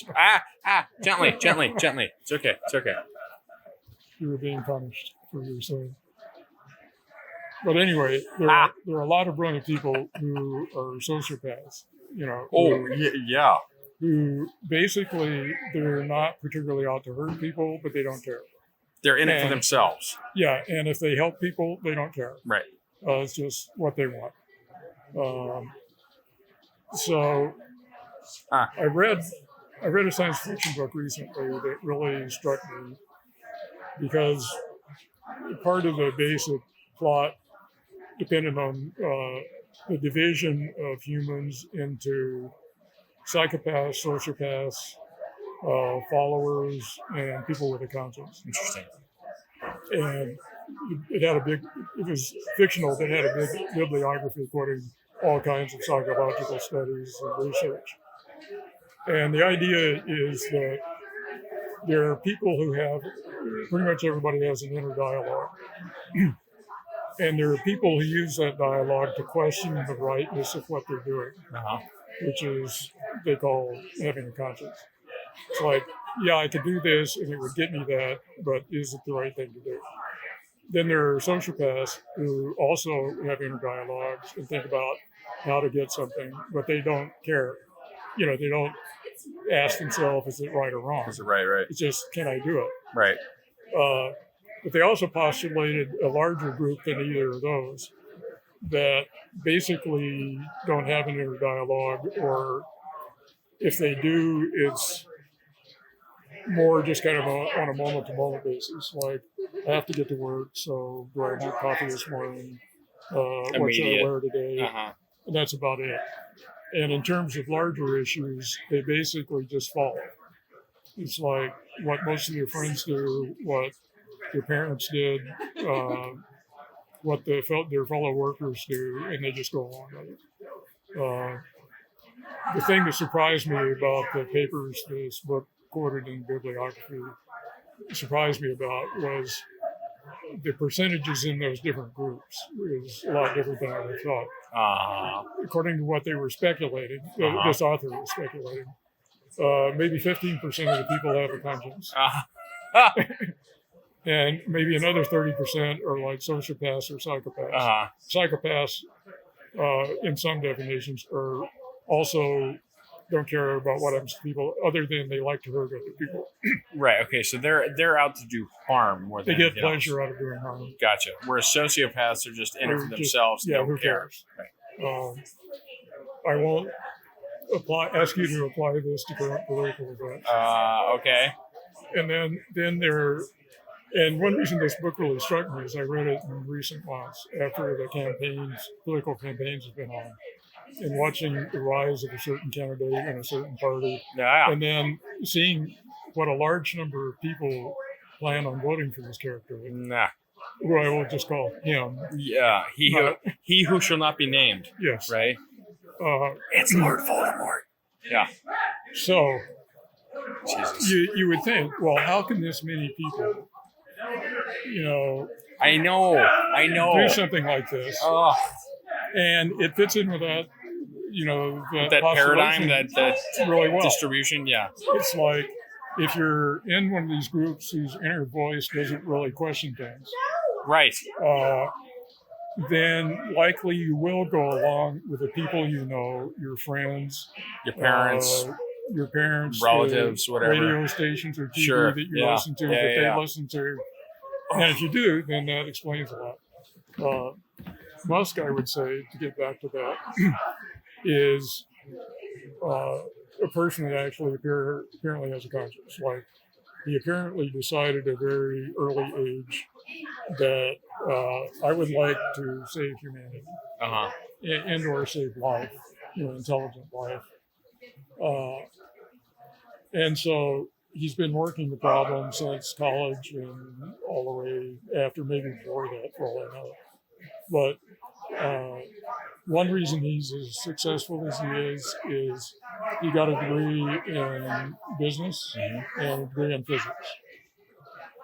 Gently. It's okay. You were being punished for your sin. But anyway, there are a lot of brilliant people who are sociopaths, who basically, they're not particularly out to hurt people, but they don't care. They're in it for themselves. Yeah, and if they help people, they don't care. Right. It's just what they want. So I read a science fiction book recently that really struck me because part of the basic plot depended on the division of humans into psychopaths, sociopaths, followers, and people with a conscience. Interesting. And it was fictional, but it had a big bibliography quoting all kinds of psychological studies and research. And the idea is that there are people who have, pretty much everybody has an inner dialogue. And there are people who use that dialogue to question the rightness of what they're doing, which is, they call having a conscience. It's like, yeah, I could do this and it would get me that, but is it the right thing to do? Then there are sociopaths who also have inner dialogues and think about how to get something, but they don't care. They don't ask themselves, is it right or wrong? Is it right? It's just, can I do it? Right. But they also postulated a larger group than either of those that basically don't have an inner dialogue, or if they do, it's more just kind of on a moment-to-moment basis. Like, I have to get to work, so do I drink coffee this morning? What should I wear today? And that's about it. And in terms of larger issues, they basically just follow. It's like what most of their friends do, what their parents did, what their fellow workers do, and they just go along with it. The thing that surprised me about the papers this book quoted in bibliography surprised me about was the percentages in those different groups is a lot different than I would have thought. According to what they were speculating, this author was speculating, maybe 15% of the people have a conscience. And maybe another 30% are like sociopaths or psychopaths. Psychopaths, in some definitions, are also don't care about what happens to people, other than they like to hurt other people. Right. Okay. So they're out to do harm more than they get pleasure out of doing harm. Gotcha. Whereas sociopaths are just in it for themselves. Yeah. Who cares? Right. I won't ask you to apply this to current political events. Okay. And then there. And one reason this book really struck me is I read it in recent months after the political campaigns have been on. and watching the rise of a certain candidate in a certain party, Yeah. and then seeing what a large number of people plan on voting for this character, Nah. who I will just call him. Yeah. He who shall not be named. Yes. Right. Uh, It's Lord Voldemort. Yeah. so Jesus. you would think, well, how can this many people, I know. do something like this? Oh, And it fits in with that, that paradigm, postulation that really well. distribution. Yeah. It's like if you're in one of these groups whose inner voice doesn't really question things, Right. then likely you will go along with the people you know, your friends, Your parents. Relatives, the whatever. radio stations or TV Sure. that you Yeah. listen to, Yeah, that yeah. they listen to. And if you do, then that explains a lot. Musk, I would say, to get back to that, is a person that actually apparently has a conscience. Like, he apparently decided at a very early age that I would like to save humanity and or save life, intelligent life. And so he's been working the problem since college and all the way after, maybe before that, for all I know. But one reason he's as successful as he is he got a degree in business and a degree in physics.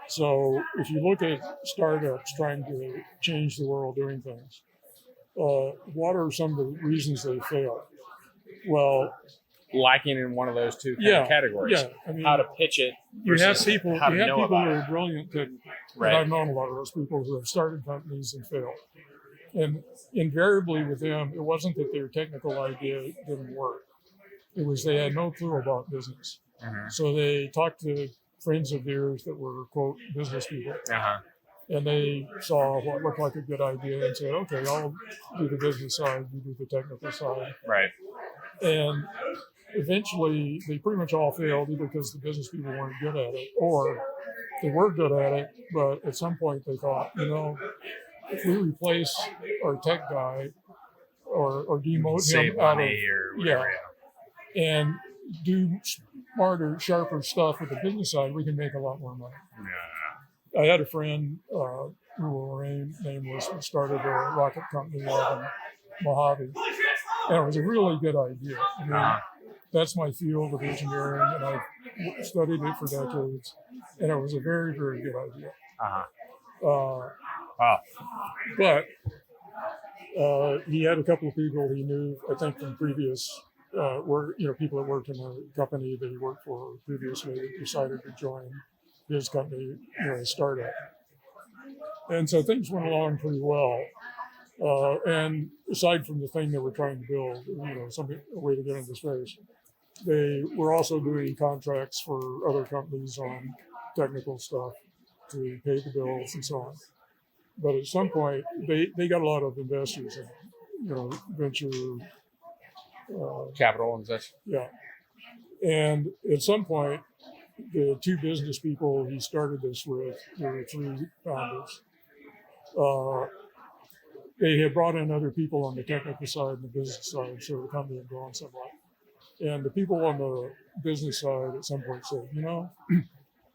So if you look at startups trying to change the world doing things, what are some of the reasons they fail? Well, Lacking in one of those two categories. Yeah, I mean, how to pitch it. You have versus people how to who know about are it. brilliant technically. Right. And I've known a lot of those people who have started companies and failed. And invariably with them, it wasn't that their technical idea didn't work. It was they had no clue about business. So they talked to friends of theirs that were, quote, business people. And they saw what looked like a good idea and said, okay, I'll do the business side, you do the technical side. Right. And eventually, they pretty much all failed either because the business people weren't good at it, or they were good at it, but at some point they thought, if we replace our tech guy or demote Save him out of, money or whatever. and do smarter, sharper stuff with the business side, we can make a lot more money. Yeah. I had a friend who will remain nameless, who started a rocket company out in Mojave, and it was a really good idea. I mean, that's my field of engineering, and I've studied it for decades, and it was a very, very good idea. But he had a couple of people he knew, I think, from previous work, people that worked in a company that he worked for previously that decided to join his company, a startup. And so things went along pretty well. And aside from the thing they were trying to build, a way to get into space, they were also doing contracts for other companies on technical stuff to pay the bills and so on. But at some point, they got a lot of investors in, venture. Capital and such. Yeah. And at some point, the two business people he started this with, there were three founders. They had brought in other people on the technical side and the business side, so the company had grown somewhat. And the people on the business side at some point said,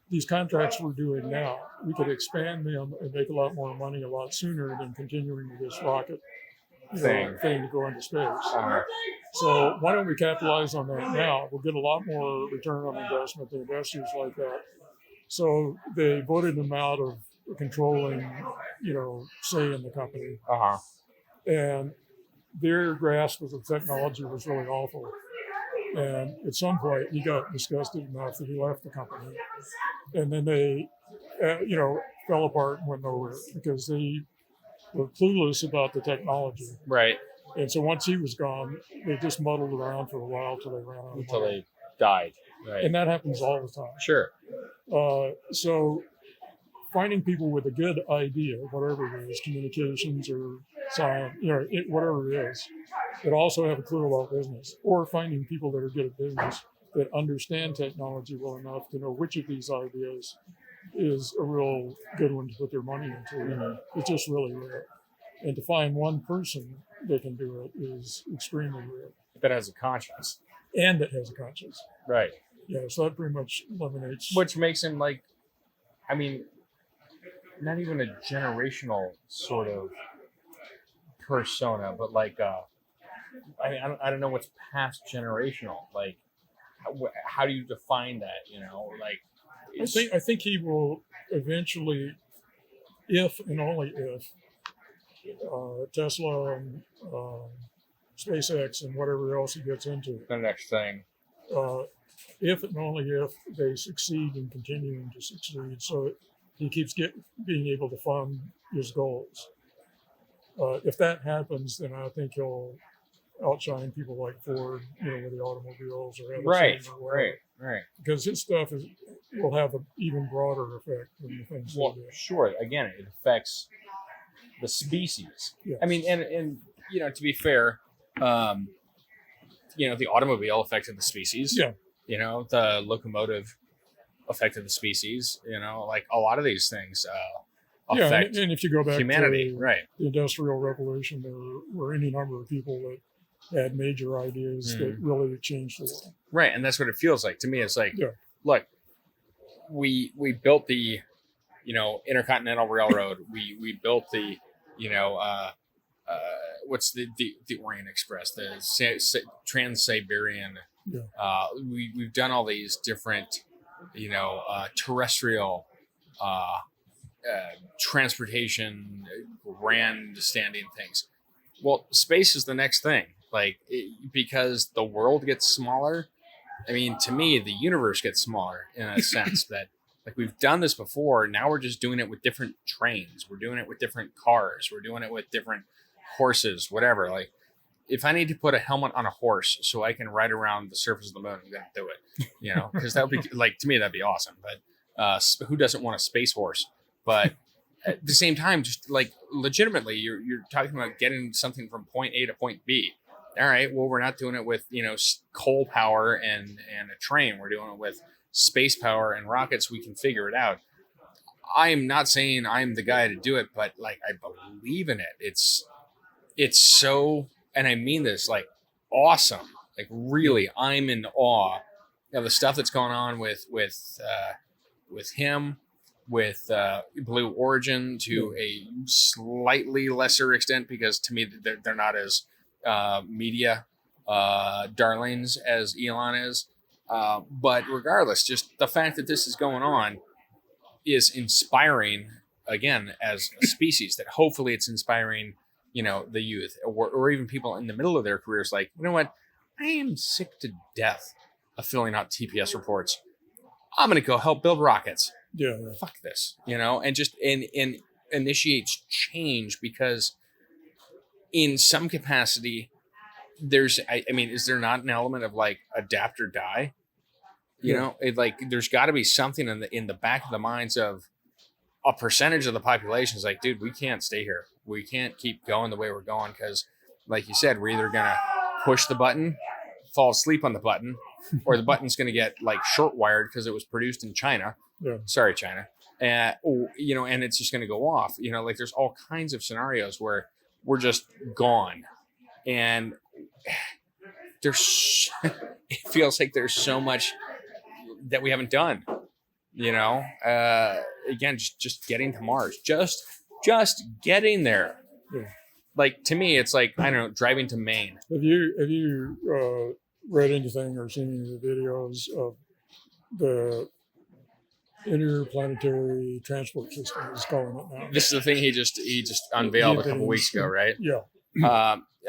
these contracts we're doing now, we could expand them and make a lot more money a lot sooner than continuing with this rocket thing to go into space. So why don't we capitalize on that now? We'll get a lot more return on investment. The investors like that. So they voted them out of controlling, say in the company. And their grasp of the technology was really awful. And at some point, he got disgusted enough that he left the company. And then they, fell apart and went nowhere because they were clueless about the technology. Right. And so once he was gone, they just muddled around for a while till they ran out of money. Until they died. Right. And that happens all the time. Sure. So finding people with a good idea, whatever it is, communications or science, whatever it is, that also have a clue about business, or finding people that are good at business that understand technology well enough to know which of these ideas is a real good one to put their money into. It's just really rare. And to find one person they can do it is extremely rare, That has a conscience. and that has a conscience. Right. Yeah, so that pretty much eliminates. Which makes him like, I mean, not even a generational sort of persona, but like, I don't know what's past generational. Like, how do you define that? You know, like, I think he will eventually, if and only if Tesla and SpaceX and whatever else he gets into, the next thing. If and only if they succeed in continuing to succeed, so he keeps being able to fund his goals. If that happens, then I think he'll outshine people like Ford, with the automobiles or Edison Right, or whatever. right. Because his stuff will have an even broader effect than the things Well, they do. sure. Again, it affects the species. Yes. I mean, and to be fair, the automobile affected the species. Yeah. The locomotive affected the species. Like a lot of these things affect and if you go back humanity. to Right. the Industrial Revolution, there were any number of people that had major ideas that really changed the world. Right, and that's what it feels like to me. It's like, Yeah. look, we built the, Intercontinental Railroad. We built the, what's the Orient Express, the Trans-Siberian. Yeah. We've done all these different, terrestrial transportation, grand standing things. Well, space is the next thing. Like, because the world gets smaller. I mean, to me, the universe gets smaller in a sense that, like, we've done this before. Now we're just doing it with different trains. We're doing it with different cars. We're doing it with different horses, whatever. Like, if I need to put a helmet on a horse so I can ride around the surface of the moon, I'm going to do it, because that would be, like, to me, that'd be awesome. But who doesn't want a space horse? But at the same time, just like legitimately, you're talking about getting something from point A to point B. All right, well, we're not doing it with, coal power and a train. We're doing it with space power and rockets. We can figure it out. I'm not saying I'm the guy to do it, but like, I believe in it. It's so, and I mean this, like, awesome. Like, really, I'm in awe of the stuff that's going on with him, with Blue Origin to a slightly lesser extent, because to me they're not as media darlings as Elon is. But regardless, just the fact that this is going on is inspiring, again, as a species, that hopefully it's inspiring, the youth or even people in the middle of their careers. Like, you know what? I am sick to death of filling out TPS reports. I'm going to go help build rockets. Yeah. Fuck this, and just initiates change, because in some capacity, there's, I mean, is there not an element of like adapt or die? There's got to be something in the back of the minds of a percentage of the population is like, dude, we can't stay here. We can't keep going the way we're going, because, like you said, we're either gonna push the button, fall asleep on the button, or the button's gonna get like short wired because it was produced in China. Yeah. Sorry, China. And it's just going to go off. Like, there's all kinds of scenarios where we're just gone. And it feels like there's so much that we haven't done. Again, just getting to Mars. Just getting there. Yeah. Like, to me, it's like, I don't know, driving to Maine. Have you read anything or seen any of the videos of the interplanetary transport system, is calling it now? This is the thing he just unveiled a couple weeks ago, right? Yeah.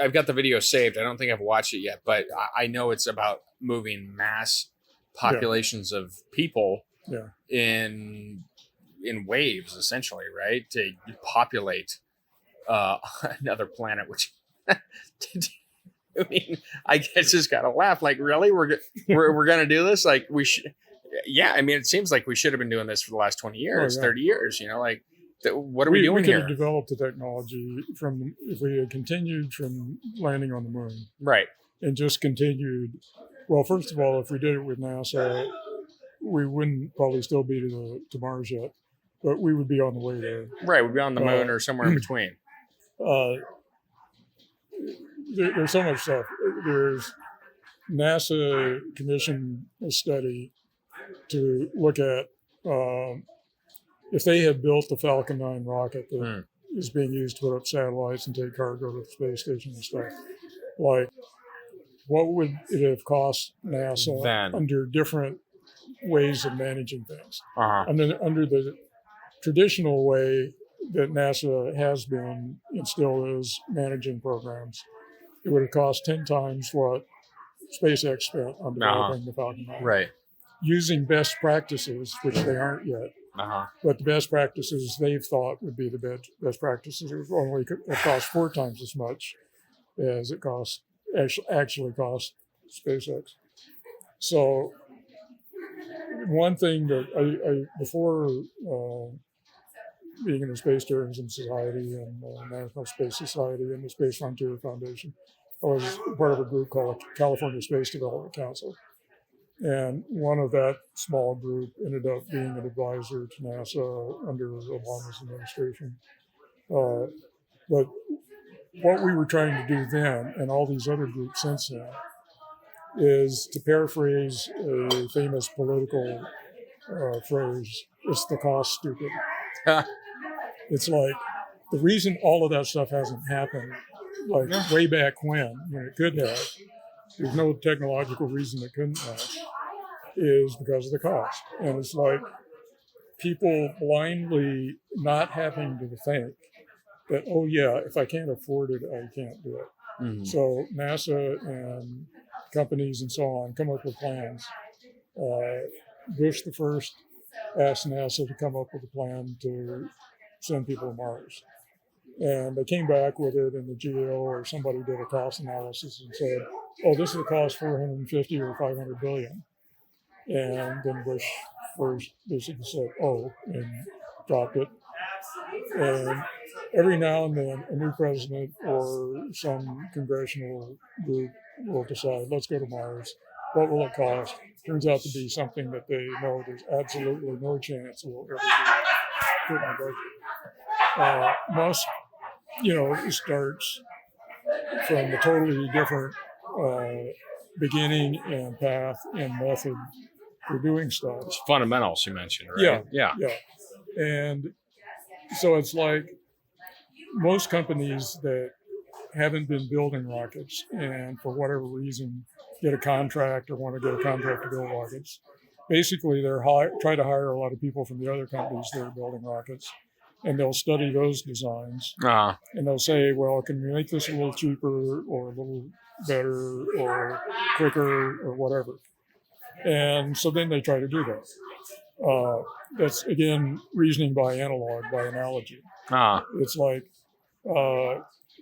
I've got the video saved. I don't think I've watched it yet, but I know it's about moving mass populations of people in waves, essentially, right? To populate another planet, which I mean, I guess just gotta laugh. Like, really, we're gonna do this? Like, we should. Yeah, I mean, it seems like we should have been doing this for the last 20 years, 30 years, like, what are we doing here? We could have here? developed the technology if we had continued from landing on the moon. Right. And just continued. Well, first of all, if we did it with NASA, we wouldn't probably still be to Mars yet, but we would be on the way there. Right, we'd be on the moon or somewhere in between. there's so much stuff. There's NASA commissioned a study to look at if they had built the Falcon 9 rocket that is being used to put up satellites and take cargo to the space station and stuff, like what would it have cost NASA under different ways of managing things? Under the traditional way that NASA has been and still is managing programs, it would have cost 10 times what SpaceX spent on developing the Falcon 9. Right. Using best practices, which they aren't yet. But the best practices they've thought would be the best practices. It would only cost 4 times as much as it actually cost SpaceX. So one thing that I before being in the Space Tourism Society and the National Space Society and the Space Frontier Foundation, I was part of a group called California Space Development Council. And one of that small group ended up being an advisor to NASA under Obama's administration. But what we were trying to do then, and all these other groups since then, is to paraphrase a famous political phrase, it's the cost stupid. It's like the reason all of that stuff hasn't happened, like way back when it could have, there's no technological reason it couldn't have, is because of the cost. And it's like people blindly not having to think that, oh yeah, if I can't afford it, I can't do it. So NASA and companies and so on come up with plans. Bush the first asked NASA to come up with a plan to send people to Mars. And they came back with it, and the GAO or somebody did a cost analysis and said, oh, this will cost 450 or 500 billion. And then Bush first basically said, oh, and dropped it. And every now and then, a new president or some congressional group will decide, let's go to Mars. What will it cost? Turns out to be something that they know there's absolutely no chance will ever be put in the budget. Musk, starts from a totally different beginning and path and method for doing stuff. It's fundamentals you mentioned, right? Yeah. And so it's like most companies that haven't been building rockets and for whatever reason get a contract or want to get a contract to build rockets, basically they're try to hire a lot of people from the other companies that are building rockets, and they'll study those designs and they'll say, well, can we make this a little cheaper or a little better or quicker or whatever? And so then they try to do that. That's, again, reasoning by analogy. It's like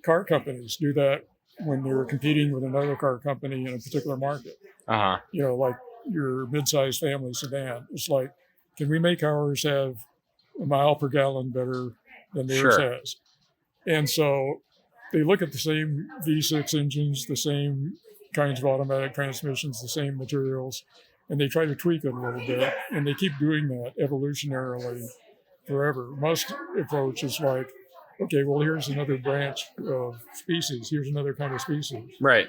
car companies do that when they're competing with another car company in a particular market. Like your mid-sized family sedan. It's like, can we make ours have a mile per gallon better than theirs has? And so they look at the same V6 engines, the same kinds of automatic transmissions, the same materials, and they try to tweak it a little bit. And they keep doing that evolutionarily forever. Musk's approach is like, okay, well, here's another branch of species. Here's another kind of species. Right.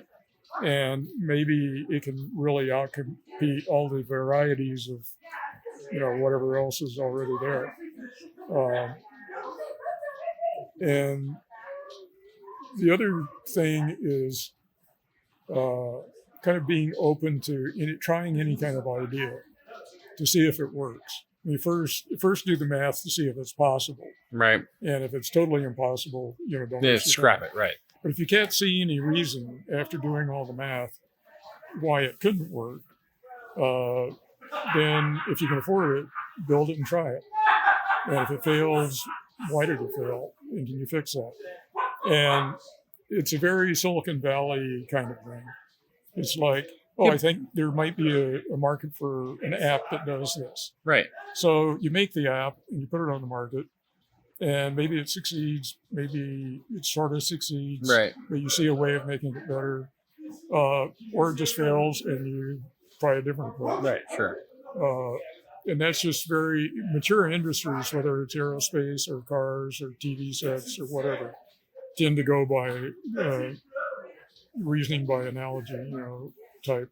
And maybe it can really outcompete all the varieties of, whatever else is already there. And the other thing is kind of being open to trying any kind of idea to see if it works. I mean, first do the math to see if it's possible. Right. And if it's totally impossible, don't scrap it. Right. But if you can't see any reason after doing all the math why it couldn't work, then if you can afford it, build it and try it. And if it fails, why did it fail? And can you fix that? And it's a very Silicon Valley kind of thing. It's like, I think there might be a market for an app that does this. Right. So you make the app and you put it on the market, and maybe it succeeds, maybe it sort of succeeds, right, but you see a way of making it better, or it just fails and you try a different approach. Right, sure. And that's just very mature industries, whether it's aerospace or cars or TV sets or whatever, tend to go by reasoning by analogy, type.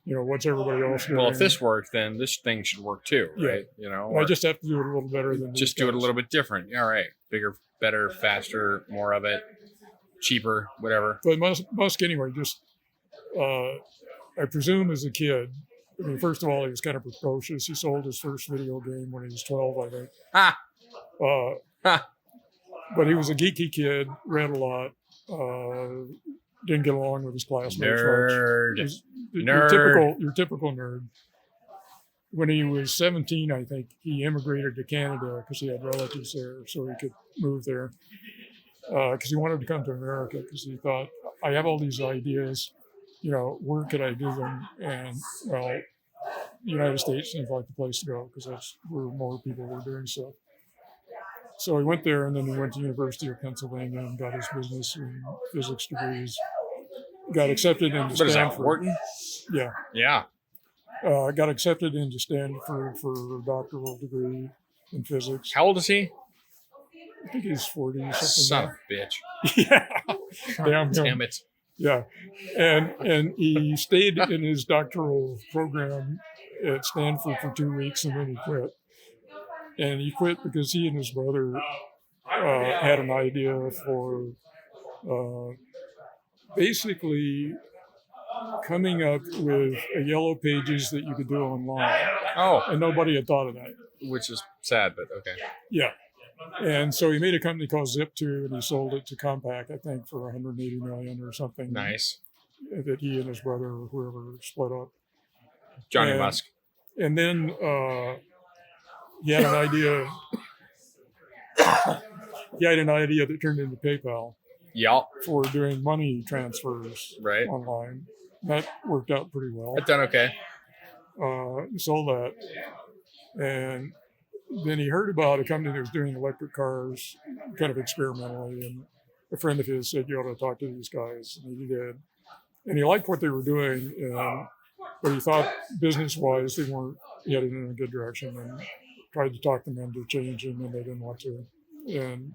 What's everybody else doing? Well, if this worked, then this thing should work too, right? And I just have to do it a little better than just do it a little bit different. All right, bigger, better, faster, more of it, cheaper, whatever. But Musk anyway, just I presume as a kid. I mean, first of all, he was kind of precocious. He sold his first video game when he was 12, I think. But he was a geeky kid, read a lot, didn't get along with his classmates. Nerd. Your typical nerd. When he was 17, I think, he immigrated to Canada because he had relatives there, so he could move there. Because he wanted to come to America because he thought, I have all these ideas, where could I do them? And, well, the United States seems like the place to go because that's where more people were doing stuff. So he went there, and then he went to University of Pennsylvania and got his business and physics degrees. Got accepted into Stanford. What is that, Wharton? Yeah. Yeah. Got accepted into Stanford for a doctoral degree in physics. How old is he? I think he's 40 or something. Son of a bitch. Yeah. Damn it. Yeah. And he stayed in his doctoral program at Stanford for 2 weeks, and then he quit. And he quit because he and his brother had an idea for basically coming up with a yellow pages that you could do online. Oh. And nobody had thought of that. Which is sad, but okay. Yeah. And so he made a company called Zip2, and he sold it to Compaq, I think, for $180 million or something. Nice. That he and his brother or whoever split up. Johnny Musk. And then he had an idea. He had an idea that turned into PayPal. Yeah. For doing money transfers online. That worked out pretty well. That's done okay. Sold that. And then he heard about a company that was doing electric cars kind of experimentally. And a friend of his said, you ought to talk to these guys. And he did. And he liked what they were doing. But he thought business-wise they weren't headed in a good direction, and tried to talk them into changing, and they didn't want to. And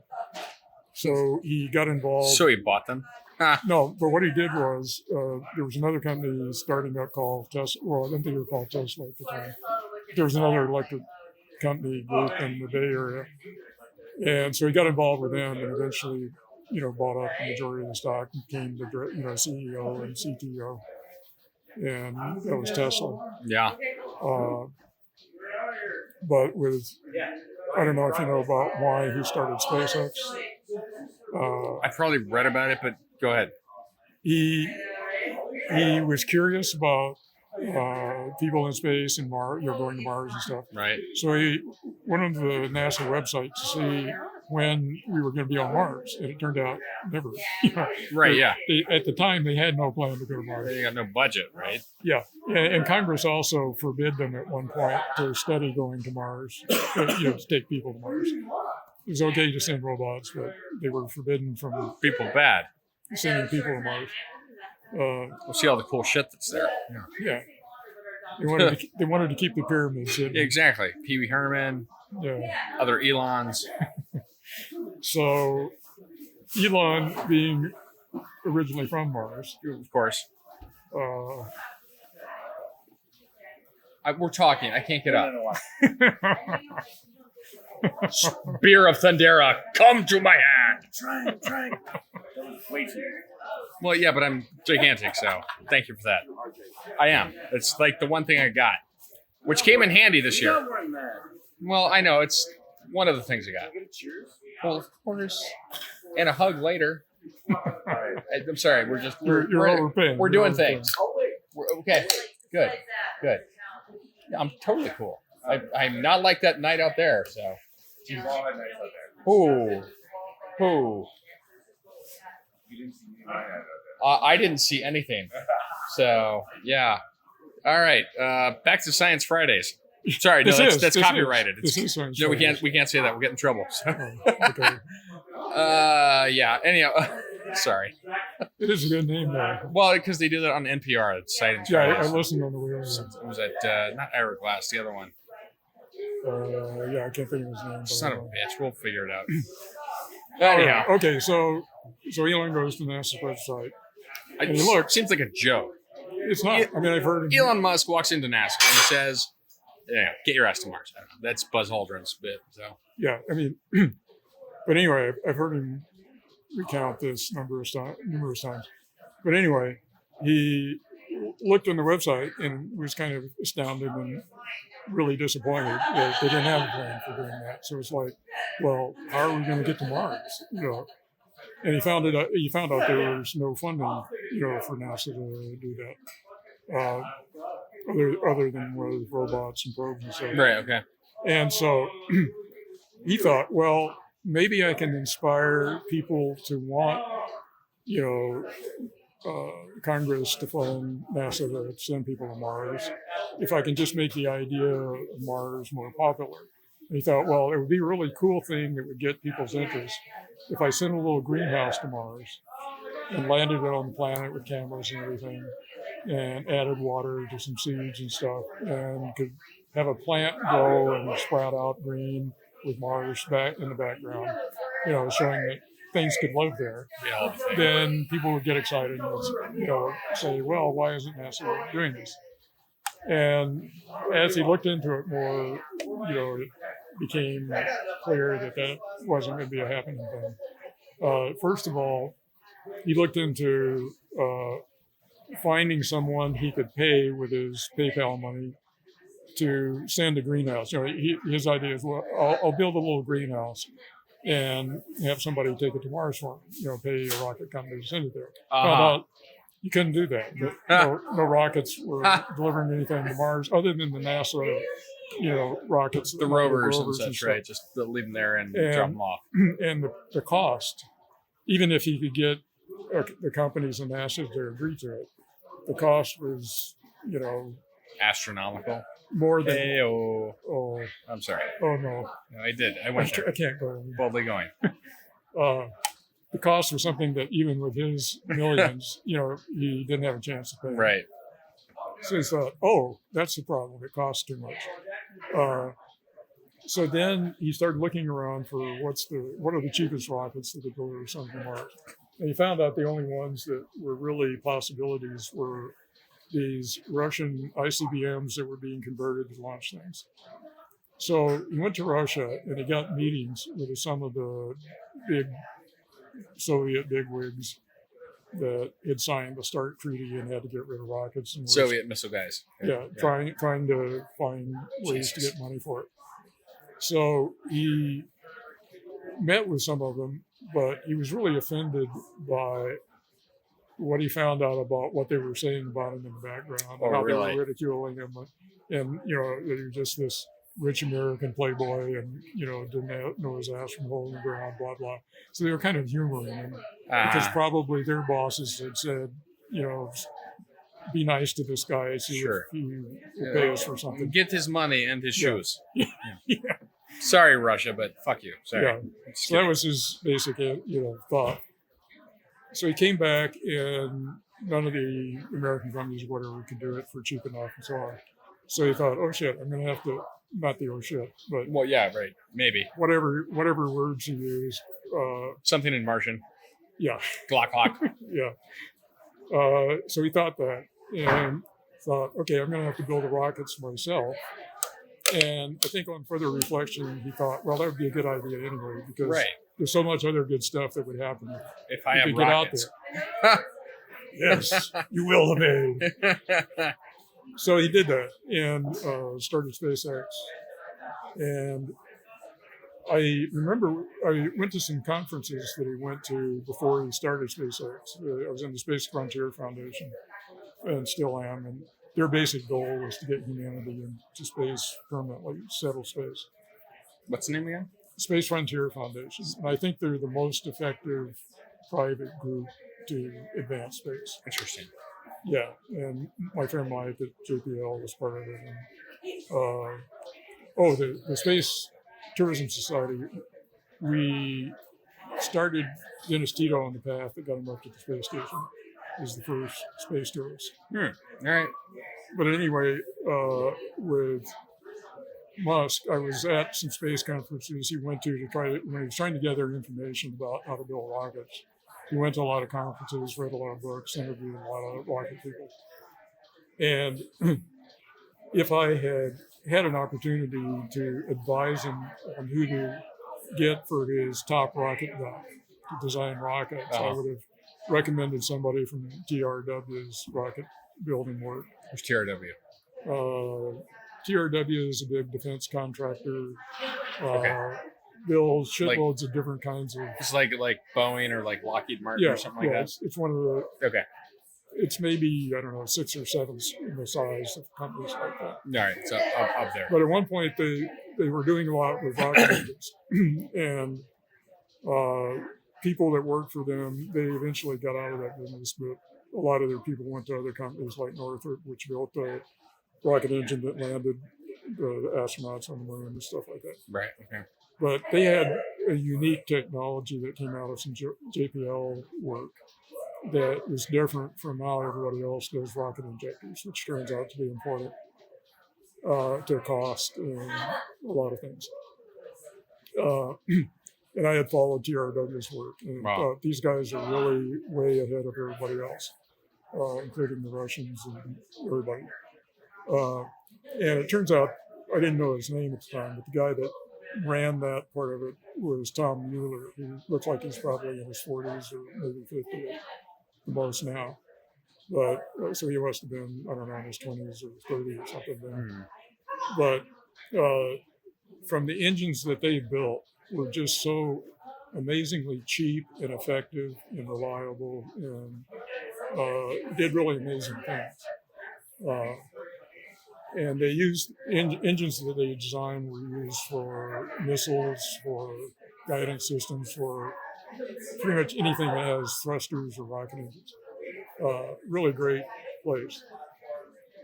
so he got involved. So he bought them? No, but what he did was there was another company starting up called Tesla. Well, I don't think they were called Tesla at the time. There was another electric company group in the Bay Area. And so he got involved with them and eventually, bought up the majority of the stock and became the CEO and CTO. And that was Tesla. Yeah. But I don't know if you know about why he started SpaceX. I probably read about it, but go ahead. He was curious about people in space and Mars, going to Mars and stuff. Right. So he went on the NASA website to see when we were going to be on Mars, and it turned out never. Right. Yeah. At the time, they had no plan to go to Mars. They got no budget, right? Yeah, and Congress also forbid them at one point to study going to Mars. To take people to Mars. It was okay to send robots, but they were forbidden from people bad sending people to Mars. We'll see all the cool shit that's there. Yeah. They wanted to keep the pyramids hidden. Exactly. Pee Wee Herman. Yeah. Other Elons. So, Elon being originally from Mars, of course. We're talking. I can't get up. Spear of Thundera, come to my hand. Try. Way too. Well, yeah, but I'm gigantic, so thank you for that. I am. It's like the one thing I got, which came in handy this year. Well, I know. It's one of the things I got. Well, of course. And a hug later. I'm sorry. We're doing things. Okay. Good. Yeah, I'm totally cool. I'm not like that night out there, so. Ooh. I didn't see anything. So, yeah. All right. Back to Science Fridays. Sorry, no, that's copyrighted. No, we can't say that. We'll get in trouble. So. Okay. Yeah. Anyhow, sorry. It is a good name, though. Well, because they do that on NPR. It's Science Fridays. Yeah, I listened on the way over. It was at not Ira Glass, the other one. Yeah, I can't think of his name. Son of a bitch. We'll figure it out. Anyhow. Okay, so Elon goes to NASA's website And look, seems like a joke. it's not. I mean, I've heard Elon Musk walks into NASA and he says, "Yeah, get your ass to Mars." I don't know. That's Buzz Aldrin's bit. So Yeah, I mean, but anyway, I've heard him recount this numerous times. But anyway, he looked on the website and was kind of astounded and really disappointed that they didn't have a plan for doing that. So it's like, well, how are we going to get to Mars? And he found out there was no funding, for NASA to do that, other than with robots and probes and stuff. right, okay, And so he thought, well, maybe I can inspire people to want, Congress to fund NASA to send people to Mars if I can just make the idea of Mars more popular. And he thought, well, it would be a really cool thing that would get people's interest if I sent a little greenhouse to Mars and landed it on the planet with cameras and everything and added water to some seeds and stuff and could have a plant grow and sprout out green with Mars back in the background, showing that things could live there. yeah, Then people would get excited and, say, well, why isn't NASA doing this? And as he looked into it more, it became clear that wasn't going to be a happening thing. First of all, he looked into finding someone he could pay with his PayPal money to send a greenhouse. His idea is, well, I'll build a little greenhouse and have somebody take it to Mars for me, pay a rocket company to send it there. Found out you couldn't do that. No rockets were delivering anything to Mars other than the NASA, rockets. the rovers and such, right? Just leave them there and drop them off. And the cost, even if you could get the companies and NASA to agree to it, the cost was, Astronomical. more than. Hey-o. I'm sorry. Oh no! No, I did. I went there. I can't go. Boldly going. The cost was something that even with his millions, he didn't have a chance to pay. Right. So he thought, oh, that's the problem. It costs too much. So then he started looking around for what are the cheapest rockets that could go to something Mars. And he found out the only ones that were really possibilities were these Russian ICBMs that were being converted to launch things. So he went to Russia and he got meetings with some of the big Soviet bigwigs that had signed the START treaty and had to get rid of rockets. And Soviet missile guys. Yeah, trying to find ways to get money for it. So he met with some of them, but he was really offended by what he found out about what they were saying about him in the background, Oh, how really? they were ridiculing him, and that he was just this rich American playboy, and didn't know his ass from hole in the ground, blah blah. So they were kind of humoring him because probably their bosses had said, be nice to this guy, see Sure. if he will pay us for something. Get his money and his shoes. Yeah. Sorry, Russia, but fuck you. Sorry. Yeah. So that was his basic, thought. So he came back, and none of the American companies, whatever, could do it for cheap enough, and so on. So he thought, oh shit, I'm going to have to, not the oh shit, but Well, yeah, right. Maybe. whatever words he used. Something in Martian. Yeah, Glock, glock. yeah. So he thought that, and thought, okay, I'm going to have to build the rockets myself. And I think on further reflection, he thought, well, that would be a good idea anyway, because Right. there's so much other good stuff that would happen If I if have you get out rockets. there. Yes, you will obey. So he did that and started SpaceX. And I remember I went to some conferences that he went to before he started SpaceX. I was in the Space Frontier Foundation and still am. And their basic goal was to get humanity into space permanently, settle space. What's the name again? Space Frontier Foundation. And I think they're the most effective private group to advance space. Interesting. Yeah, and my friend Mike at JPL was part of it. And, the Space Tourism Society, we started Dennis Tito on the path that got him up to the space station. He's the first space tourist. All right. But anyway, with Musk, I was at some space conferences he went to when he was trying to gather information about how to build rockets. he went to a lot of conferences, read a lot of books, interviewed a lot of rocket people. And if I had an opportunity to advise him on who to get for his top rocket guy to design rockets, I would have recommended somebody from TRW's rocket building work. Who's TRW? TRW is a big defense contractor. Okay. Builds shitloads of different kinds of. It's like Boeing or like Lockheed Martin or something like that. It's one of the. Okay. It's maybe, I don't know, 6 or 7 in the size of companies like that. All right, so up there. But at one point, they were doing a lot with rocket engines. And people that worked for them, they eventually got out of that business. But a lot of their people went to other companies like Northrop, which built a rocket engine that landed the astronauts on the moon and stuff like that. Right, okay. But they had a unique technology that came out of some JPL work that is different from how everybody else does rocket injectors, which turns out to be important to cost and a lot of things. And I had followed TRW's work and thought these guys are really way ahead of everybody else, including the Russians and everybody. And it turns out, I didn't know his name at the time, but the guy that ran that part of it was Tom Mueller, who looks like he's probably in his 40s or maybe 50 at the most now. But so he must have been, I don't know, in his 20s or 30 or something then. But from the engines that they built were just so amazingly cheap and effective and reliable and did really amazing things. And they used engines that they designed were used for missiles, for guidance systems, for pretty much anything that has thrusters or rocket engines. Really great place.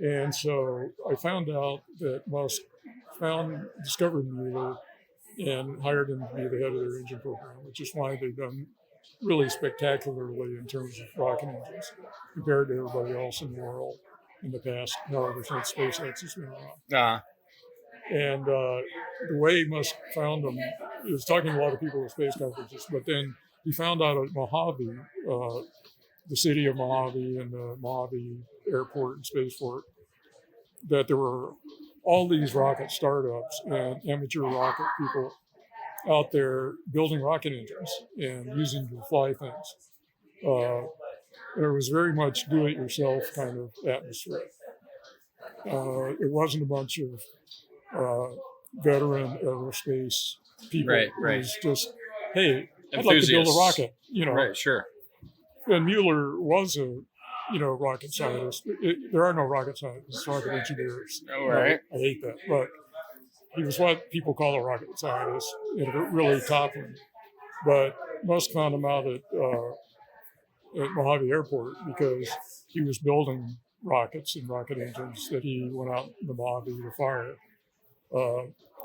And so I found out that Musk discovered Mueller and hired him to be the head of their engine program, which is why they've done really spectacularly in terms of rocket engines compared to everybody else in the world in the past, however, since SpaceX has been around. And the way Musk found them, he was talking to a lot of people at space conferences, but then he found out at Mojave, the city of Mojave and the Mojave airport and spaceport, that there were all these rocket startups and amateur rocket people out there building rocket engines and using to fly things. There was very much do-it-yourself kind of atmosphere. It wasn't a bunch of veteran aerospace people. Right. It was just, hey, I'd like to build a rocket. Right, sure. And Mueller was a rocket scientist. There are no rocket scientists, rocket engineers. Oh, right. I hate that. But he was what people call a rocket scientist, and really top him. But Musk found him out at Mojave Airport because he was building rockets and rocket engines that he went out to Mojave to fire.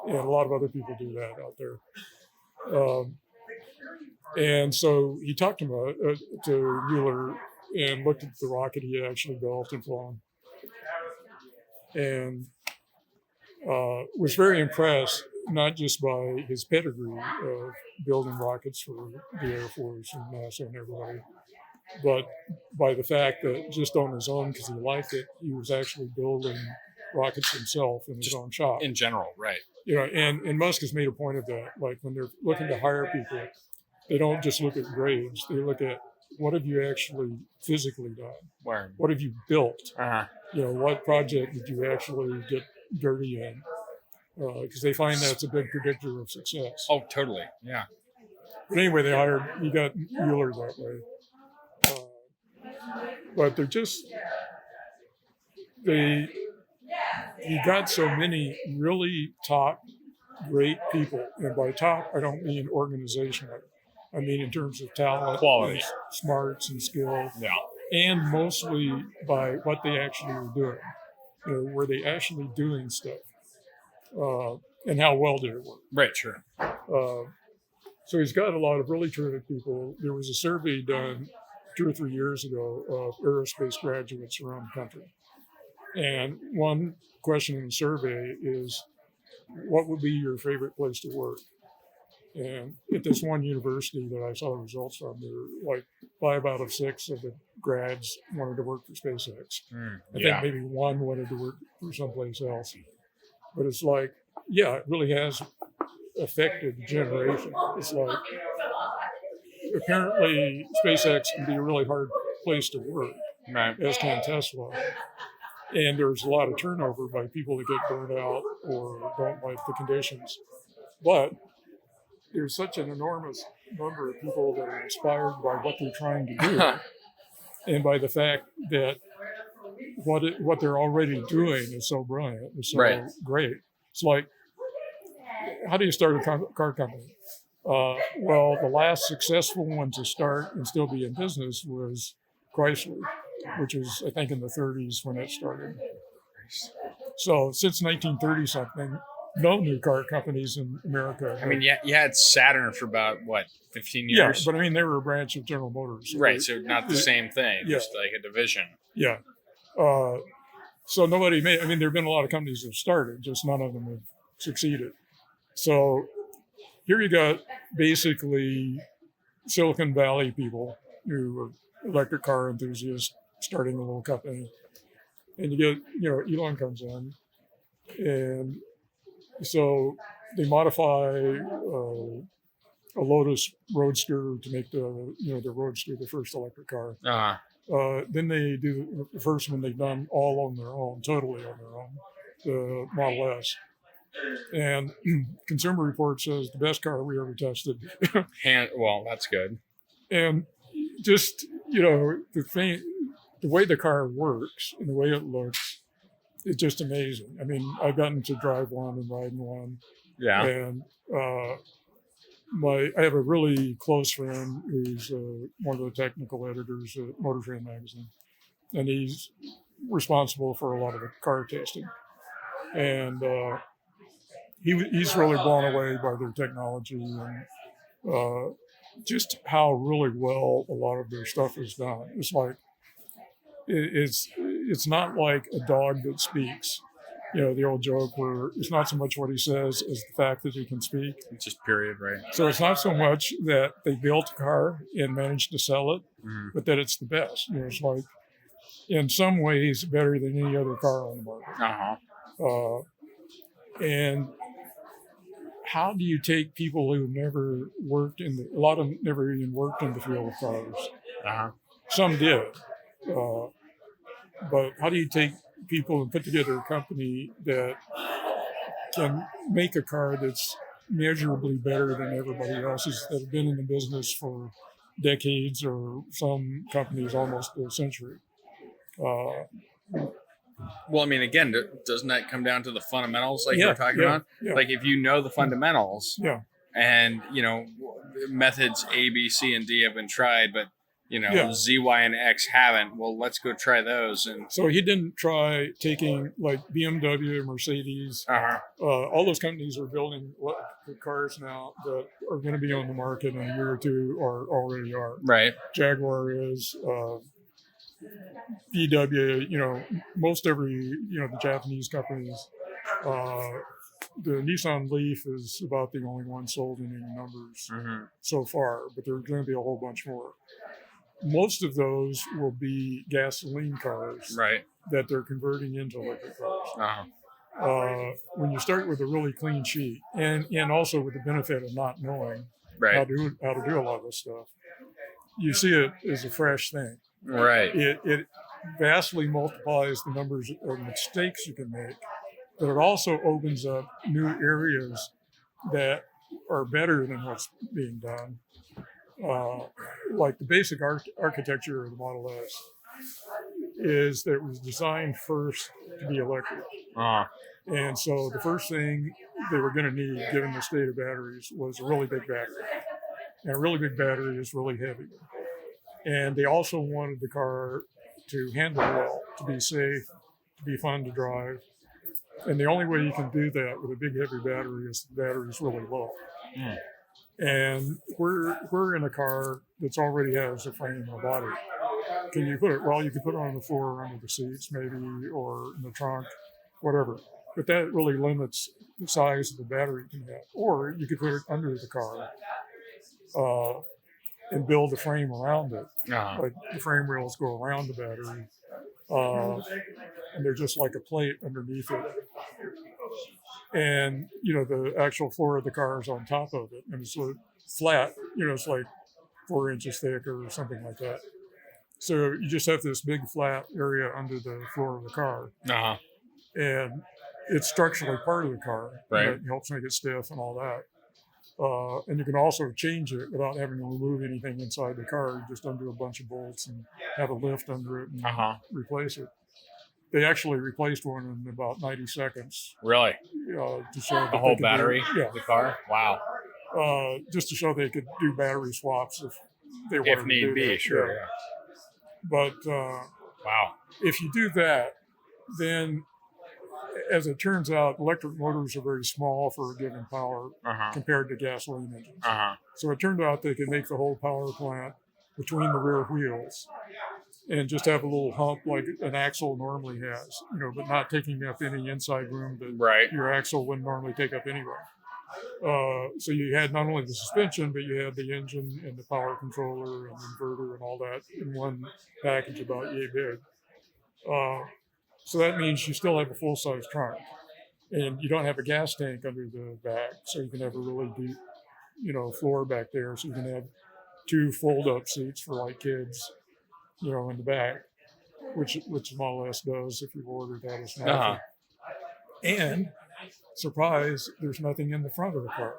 And a lot of other people do that out there. And so he talked to Mueller and looked at the rocket he had actually built and flown. And was very impressed, not just by his pedigree of building rockets for the Air Force and NASA and everybody, but by the fact that just on his own, because he liked it, he was actually building rockets himself in his own shop. In general, right. And Musk has made a point of that. Like when they're looking to hire people, they don't just look at grades. They look at what have you actually physically done? Where? What have you built? Uh-huh. What project did you actually get dirty in? Because they find that's a big predictor of success. Oh, totally. Yeah. But anyway, he got Mueller that way. But he got so many really top, great people. And by top, I don't mean organizationally. I mean in terms of talent, quality, smarts, and skill. Yeah. And mostly by what they actually were doing. Were they actually doing stuff? And how well did it work? Right, sure. So he's got a lot of really terrific people. There was a survey done 2 or 3 years ago of aerospace graduates around the country. And one question in the survey is, what would be your favorite place to work? And at this one university that I saw the results from, there were like 5 out of 6 of the grads wanted to work for SpaceX. I think maybe one wanted to work for someplace else. But it's like, yeah, it really has affected the generation. It's like, apparently SpaceX can be a really hard place to work, Right. as can Tesla. And there's a lot of turnover by people that get burned out or don't like the conditions. But there's such an enormous number of people that are inspired by what they're trying to do and by the fact that what they're already doing is so brilliant, is so great. It's like, how do you start a car company? Well, the last successful one to start and still be in business was Chrysler, which was, I think, in the 30s when it started. So since 1930 something, no new car companies in America. I mean, you had Saturn for about, 15 Yeah, years? but I mean, they were a branch of General Motors. So Right, so not the same thing, Yeah. just like a division. Yeah. So nobody made, I mean, there have been a lot of companies that have started, just none of them have succeeded. So here you got basically Silicon Valley people who are electric car enthusiasts starting a little company. And you get, Elon comes in. And so they modify a Lotus Roadster to make the Roadster the first electric car. Then they do the first one they've done all on their own, totally on their own, the Model S. And Consumer Reports says the best car we ever tested. Well, that's good. And just, the way the car works and the way it looks, it's just amazing. I mean, I've gotten to drive one and ride in one. Yeah. And I have a really close friend who's one of the technical editors at Motor Trend magazine, and he's responsible for a lot of the car testing. And he's really blown away by their technology and just how really well a lot of their stuff is done. It's like it's not like a dog that speaks. The old joke where it's not so much what he says as the fact that he can speak. It's just period, right? So it's not so much that they built a car and managed to sell it, but that it's the best. It's like, in some ways, better than any other car on the market. And how do you take people who never worked a lot of them never even worked in the field of cars. Some did. But how do you take people and put together a company that can make a car that's measurably better than everybody else's that have been in the business for decades, or some companies almost a century? Well, I mean, again, doesn't that come down to the fundamentals like you're talking about? Yeah. Like, if you know the fundamentals, and, methods A, B, C, and D have been tried, but, Z, Y, and X haven't, well, let's go try those. And so he didn't try taking, like, BMW, Mercedes, all those companies are building cars now that are going to be on the market in a year or two, or already are. Right. Jaguar is, VW, most every, the Japanese companies. The Nissan Leaf is about the only one sold in any numbers so far, but there's going to be a whole bunch more. Most of those will be gasoline cars that they're converting into electric cars. When you start with a really clean sheet, and also with the benefit of not knowing how to do a lot of this stuff, you see it as a fresh thing. Right. It vastly multiplies the numbers of mistakes you can make, but it also opens up new areas that are better than what's being done. Like the basic architecture of the Model S is that it was designed first to be electric. And so the first thing they were going to need, given the state of batteries, was a really big battery. And a really big battery is really heavy. And they also wanted the car to handle well, to be safe, to be fun to drive. And the only way you can do that with a big heavy battery is the battery's really low. And we're in a car that's already has a frame and a body. Can you put it? Well, you can put it on the floor, under the seats maybe, or in the trunk, whatever. But that really limits the size of the battery you can have. Or you could put it under the car and build a frame around it. Like the frame rails go around the battery. And they're just like a plate underneath it. And, the actual floor of the car is on top of it. And it's flat, it's like 4 inches thick or something like that. So you just have this big flat area under the floor of the car. And it's structurally part of the car. Right. It helps make it stiff and all that. And you can also change it without having to remove anything inside the car. You just undo a bunch of bolts and have a lift under it and replace it. They actually replaced one in about 90 seconds. Really? To show the whole battery of the car? Wow. Just to show they could do battery swaps if they wanted If to need do be, that. sure. Yeah. But Wow. if you do that, then as it turns out, electric motors are very small for a given power compared to gasoline engines. So it turned out they could make the whole power plant between the rear wheels and just have a little hump like an axle normally has, but not taking up any inside room that your axle wouldn't normally take up anyway. So you had not only the suspension, but you had the engine and the power controller and inverter and all that in one package about yay big. So that means you still have a full-size trunk, and you don't have a gas tank under the back, so you can have a really deep, floor back there. So you can have 2 fold-up seats for like kids, in the back, which Model S does if you've ordered that as well. And surprise, there's nothing in the front of the car.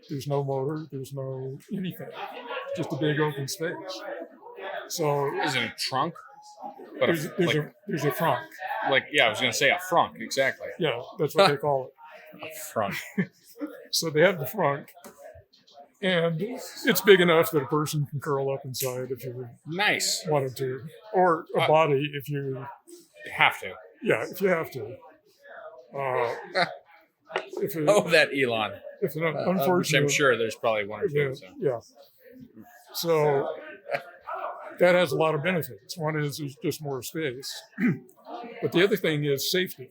There's no motor. There's no anything. Just a big open space. So Is it a trunk? But there's a frunk. I was going to say a frunk, exactly. Yeah, that's what they call it. A frunk. So they have the frunk, and it's big enough that a person can curl up inside if you Nice. wanted to, or a body if you Have to. Yeah, if you have to. That Elon. If an Which unfortunate, I'm sure there's probably one or two. So. yeah. So that has a lot of benefits. One is there's just more space, but the other thing is safety.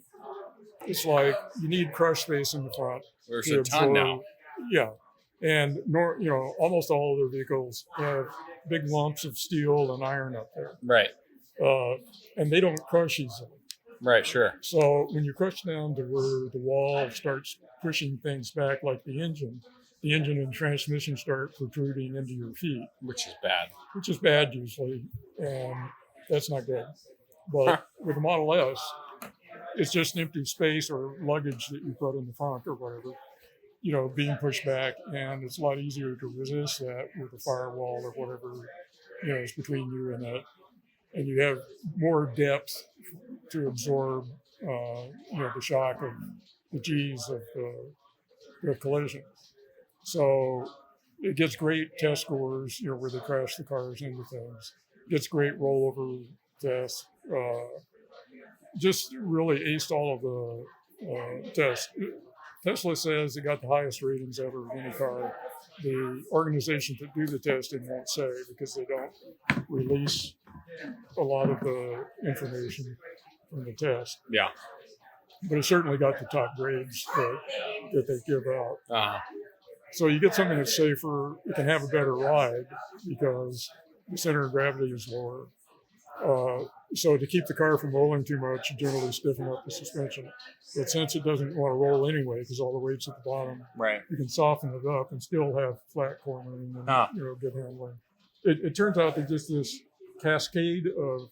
It's like you need crush space in the front. There's to a ton absorb- now. Yeah, and almost all of their vehicles have big lumps of steel and iron up there, Right. and they don't crush easily. Right, sure. So when you crush down to where the wall starts pushing things back, like the engine and transmission start protruding into your feet, Which is bad. which is bad usually, and that's not good. But with the Model S, it's just empty space or luggage that you put in the front or whatever, being pushed back, and it's a lot easier to resist that with a firewall or whatever, is between you and that. And you have more depth to absorb, the shock of the G's of the collision. So it gets great test scores, where they crash the cars into things. It gets great rollover tests. Just really aced all of the tests. Tesla says it got the highest ratings ever of any car. The organizations that do the testing won't say because they don't release a lot of the information from the test. Yeah. But it certainly got the top grades that they give out. So you get something that's safer, it can have a better ride because the center of gravity is lower. So to keep the car from rolling too much, you generally stiffen up the suspension. But since it doesn't want to roll anyway, because all the weight's at the bottom, Right. you can soften it up and still have flat cornering and good handling. It turns out that just this cascade of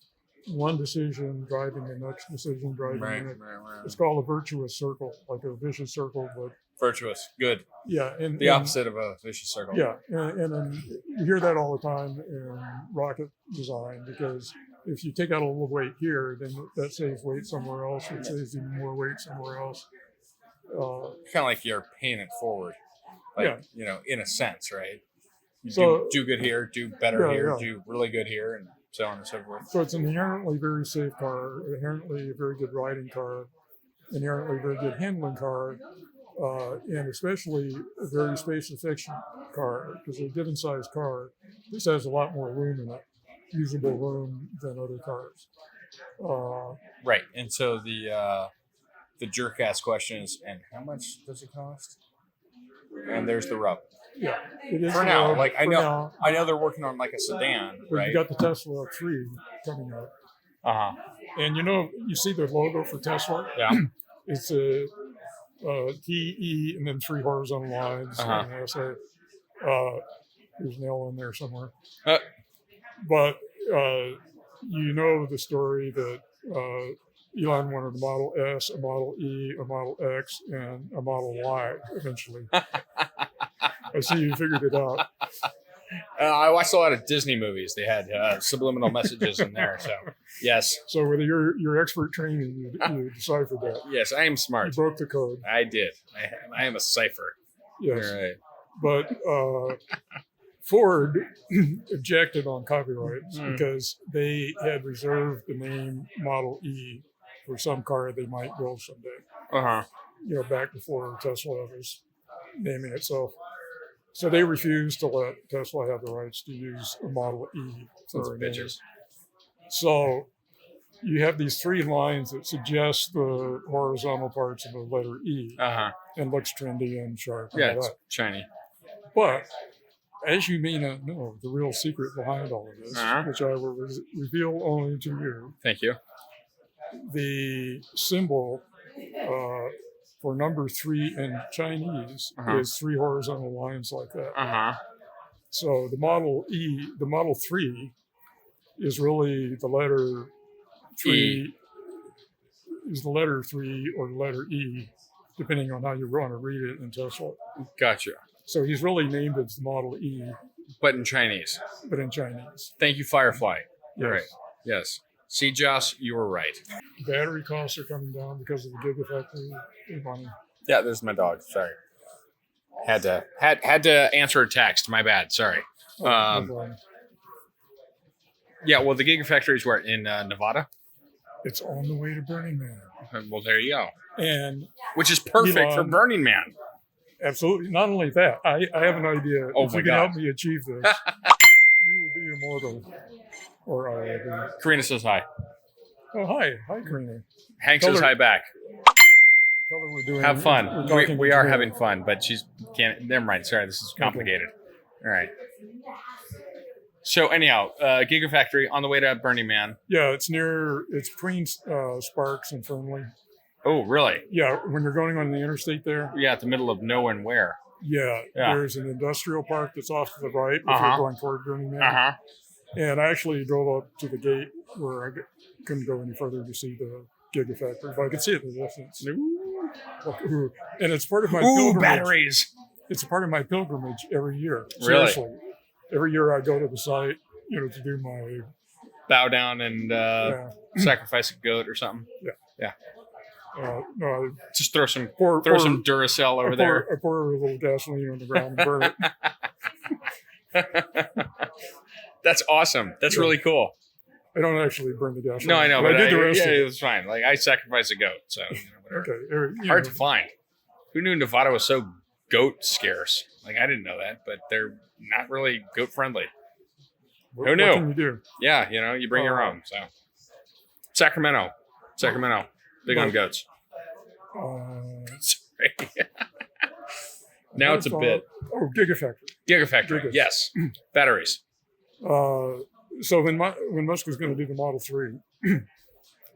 one decision driving the next decision driving the next. Right. It's called a virtuous circle, like a vicious circle, but Virtuous. Good. yeah, and The opposite of a vicious circle. Yeah, and you hear that all the time in rocket design because if you take out a little weight here, then that saves weight somewhere else, which saves even more weight somewhere else. Kind of like you're paying it forward. In a sense, right? You So- do good here, do better here, Yeah. do really good here, and so on and so forth. So it's an inherently very safe car, inherently a very good riding car, inherently very good handling car, and especially a very space efficient car because a given size car, this has a lot more room in it, usable room than other cars. Right. And so the the jerk ass question is, and how much does it cost? And there's the rub. Yeah, it is For now, I know, now, I know they're working on like a sedan, but right? you got the Tesla 3 coming out, Uh-huh. and you see the logo for Tesla. Yeah. It's a T, E, and then 3 horizontal lines. Uh-huh. And there's an L in there somewhere. Uh. But the story that Elon wanted a Model S, a Model E, a Model X, and a Model Y eventually. I see you figured it out. I watched a lot of Disney movies. They had subliminal messages in there. So, yes. So with your expert training, you deciphered that. Yes, I am You smart. broke the code. I did. I am a cipher. Yes. All right. But Ford objected on copyrights Hmm. because they had reserved the name Model E for some car they might build someday. Uh-huh. Back before Tesla was naming itself. So they refused to let Tesla have the rights to use a Model E Sons for of a name. bitches. So you have these 3 lines that suggest the horizontal parts of the letter E Uh-huh. and looks trendy and sharp. And Yeah, all it's that. shiny. But as you may not know, the real secret behind all of this, Uh-huh. which I will reveal only to you, Thank you. the symbol for number 3 in Chinese Uh-huh. is 3 horizontal lines like that. Uh-huh. So the Model 3 is really the letter 3 is the letter 3 or the letter E, depending on how you want to read it in Tesla. Gotcha. So he's really named as the Model E, But in Chinese. but in Chinese. Thank you, Firefly. Yes. Right. Yes. See, Joss, you were right. Battery costs are coming down because of the Gigafactory money. Yeah, there's my dog. Sorry. Had to answer a text. My bad. Sorry. No problem. Yeah, well, the Gigafactory is where? In Nevada? It's on the way to Burning Man. Well, there you go. And Which is perfect for Elon- Burning Man. absolutely, not only that, I have an idea. Oh if my you can God. help me achieve this, you will be immortal. Or I will be. Karina says hi. Oh, hi. Hi, Karina. Hank Tell says her- hi back. Tell her we're doing. Have fun. we're We, talking we are together. having fun, but she's can't. Never mind. Sorry, this is complicated. All right. So anyhow, Gigafactory on the way to Burning Man. Yeah, it's between Sparks and Fernley. Oh, really? Yeah, when you're going on the interstate there. Yeah, at the middle of nowhere and where. Yeah, Yeah. there's an industrial park that's off to the right if Uh-huh. you're going toward Burning Man. Uh-huh. And I actually drove up to the gate where I couldn't go any further to see the Gigafactory, but I could see it in the distance. Ooh. And it's part of my Ooh, pilgrimage. batteries. It's a part of my pilgrimage every year. Really? Seriously. Every year I go to the site, to do my Bow down and sacrifice a goat or something. no, Just throw some pour some Duracell over there. I pour a little gasoline on the ground and burn it. That's awesome. That's Yeah. really cool. I don't actually burn the gasoline. No, I know, but but I did the rest yeah, of it. it was fine. Like I sacrificed a goat, so whatever. Okay. Hard to find. Who knew Nevada was so goat scarce? Like I didn't know that, but they're not really goat friendly. Who knew? What can you do? Yeah, you bring your own. So Sacramento, big on goats. Sorry. Now it's a bit. Oh, Gigafactory. Gigafactory, Gigas. yes. Batteries. So when Musk was going to do the Model 3,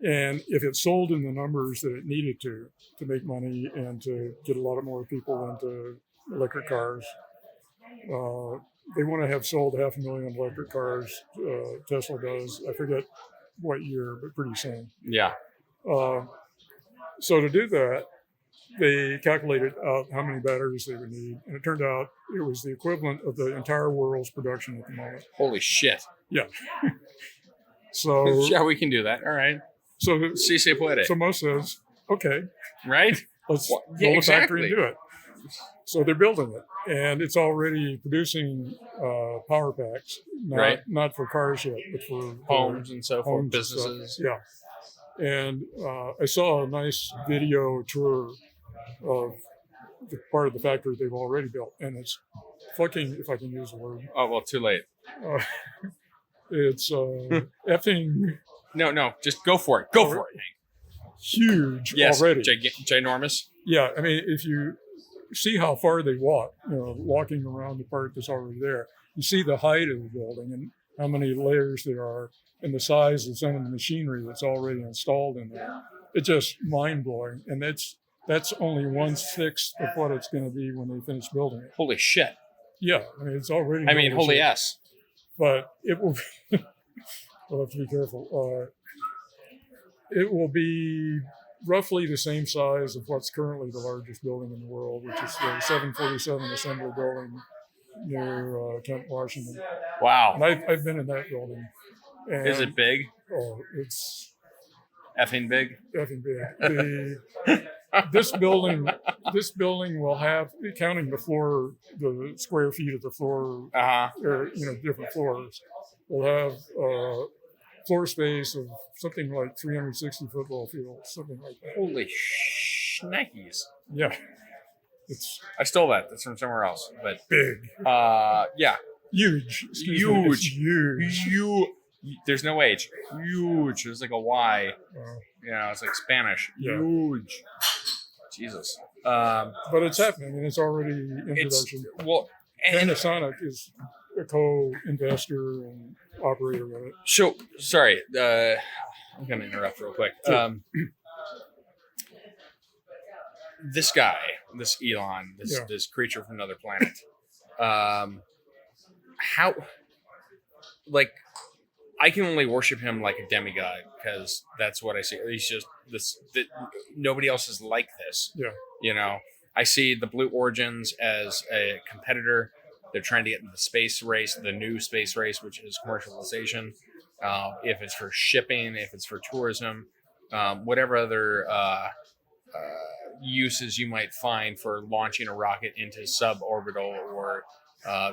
and if it sold in the numbers that it needed to make money and to get a lot of more people into electric cars, they want to have sold 500,000 electric cars. Tesla does. I forget what year, but pretty soon. Yeah. So to do that, they calculated out how many batteries they would need, and it turned out it was the equivalent of the entire world's production at the moment. Holy shit. Yeah. So Yeah, we can do that. All right. so Si se puede. so Mo says, okay, Right? let's Well, build yeah, a factory exactly. and do it. So they're building it, and it's already producing power packs, not for cars yet, but for Homes and so forth, homes and businesses. stuff. Yeah. And I saw a nice video tour of the part of the factory they've already built, and it's fucking, if I can use the word, Oh, well, too late. it's effing. No, just go for it. Go for it, Hank. huge Yes, already. ginormous. Yeah, I mean, if you see how far they walk, walking around the part that's already there, you see the height of the building and how many layers there are and the size of some of the machinery that's already installed in there. It's just mind-blowing. And that's only 1/6 of what it's going to be when they finish building it. Holy shit. Yeah, I mean, it's already... Holy S. But it will... we'll have to be careful. It will be roughly the same size of what's currently the largest building in the world, which is the 747 Assembly Building near Kent, Washington. Wow. And I've been in that building. And, Is it big? Oh, it's Effing big? effing big. This building will have, counting the floor, the square feet of the floor, or different floors, will have floor space of something like 360 football fields, something like that. Holy shnikes. Yeah. I stole that. That's from somewhere else. But Big. Yeah. Huge. Huge. There's no H. Huge. There's like a Y. It's like Spanish. Yeah. Huge. Jesus. But it's happening, and it's already in production. Well, and Panasonic is a co-investor and operator of it. So, sorry. I'm going to interrupt real quick. Sure. This guy, this Elon, this creature from another planet, how, like, I can only worship him like a demigod because that's what I see. He's just that nobody else is like this. Yeah. I see the Blue Origins as a competitor. They're trying to get into the space race, the new space race, which is commercialization. If it's for shipping, if it's for tourism, whatever other uses you might find for launching a rocket into suborbital or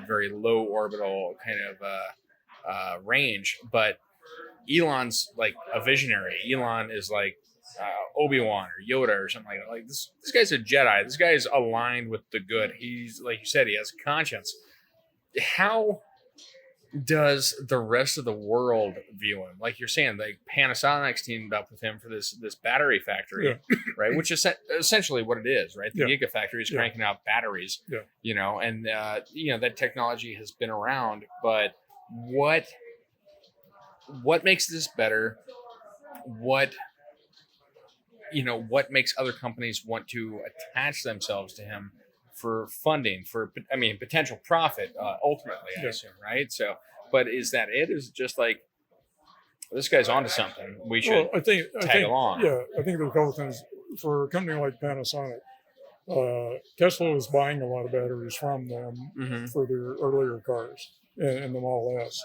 very low orbital kind of range. But Elon's like a visionary. Elon is like Obi-Wan or Yoda or something like that. Like this guy's a Jedi. This guy is aligned with the good. He's, like you said, he has a conscience. How does the rest of the world view him? Like you're saying, like Panasonic's teamed up with him for this battery factory, right? Which is essentially what it is, right? The Gigafactory is cranking out batteries, and that technology has been around. But what makes this better? What makes other companies want to attach themselves to him for funding, for potential profit, ultimately, I assume, right? So, but is that it? Is it just like, this guy's onto something, we should tag along? Yeah, I think there are a couple of things. For a company like Panasonic, Tesla was buying a lot of batteries from them for their earlier cars and the Model S.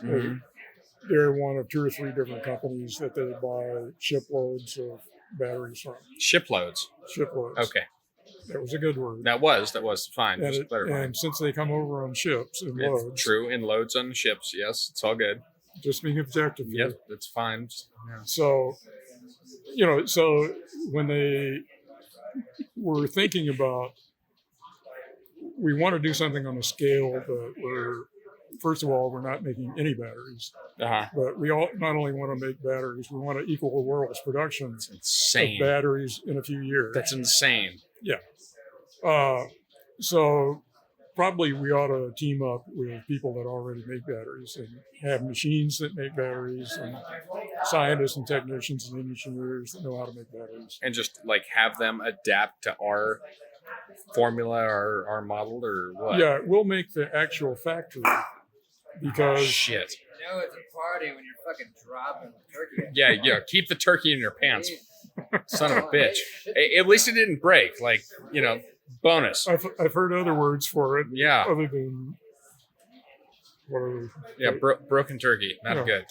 They're one of 2 or 3 different companies that they buy shiploads of batteries from. Shiploads? Shiploads. Okay. That was a good word. That was fine. And since they come over on ships in loads. It's true, in loads on ships, yes, it's all good. Just being objective. Yep, that's fine. So, so when they were thinking about, we want to do something on a scale that first of all, we're not making any batteries. But we not only want to make batteries, we want to equal the world's production of batteries in a few years. That's insane. Yeah. So probably we ought to team up with people that already make batteries and have machines that make batteries and scientists and technicians and engineers that know how to make batteries. And just like have them adapt to our formula or our model or what? Yeah, we'll make the actual factory because... Shit. It's a party when you're fucking dropping turkey. Yeah, keep the turkey in your pants. Son of a bitch. At least it didn't break. Like, bonus. I've heard other words for it. Yeah. Other than whatever. Yeah, broken turkey. Not good.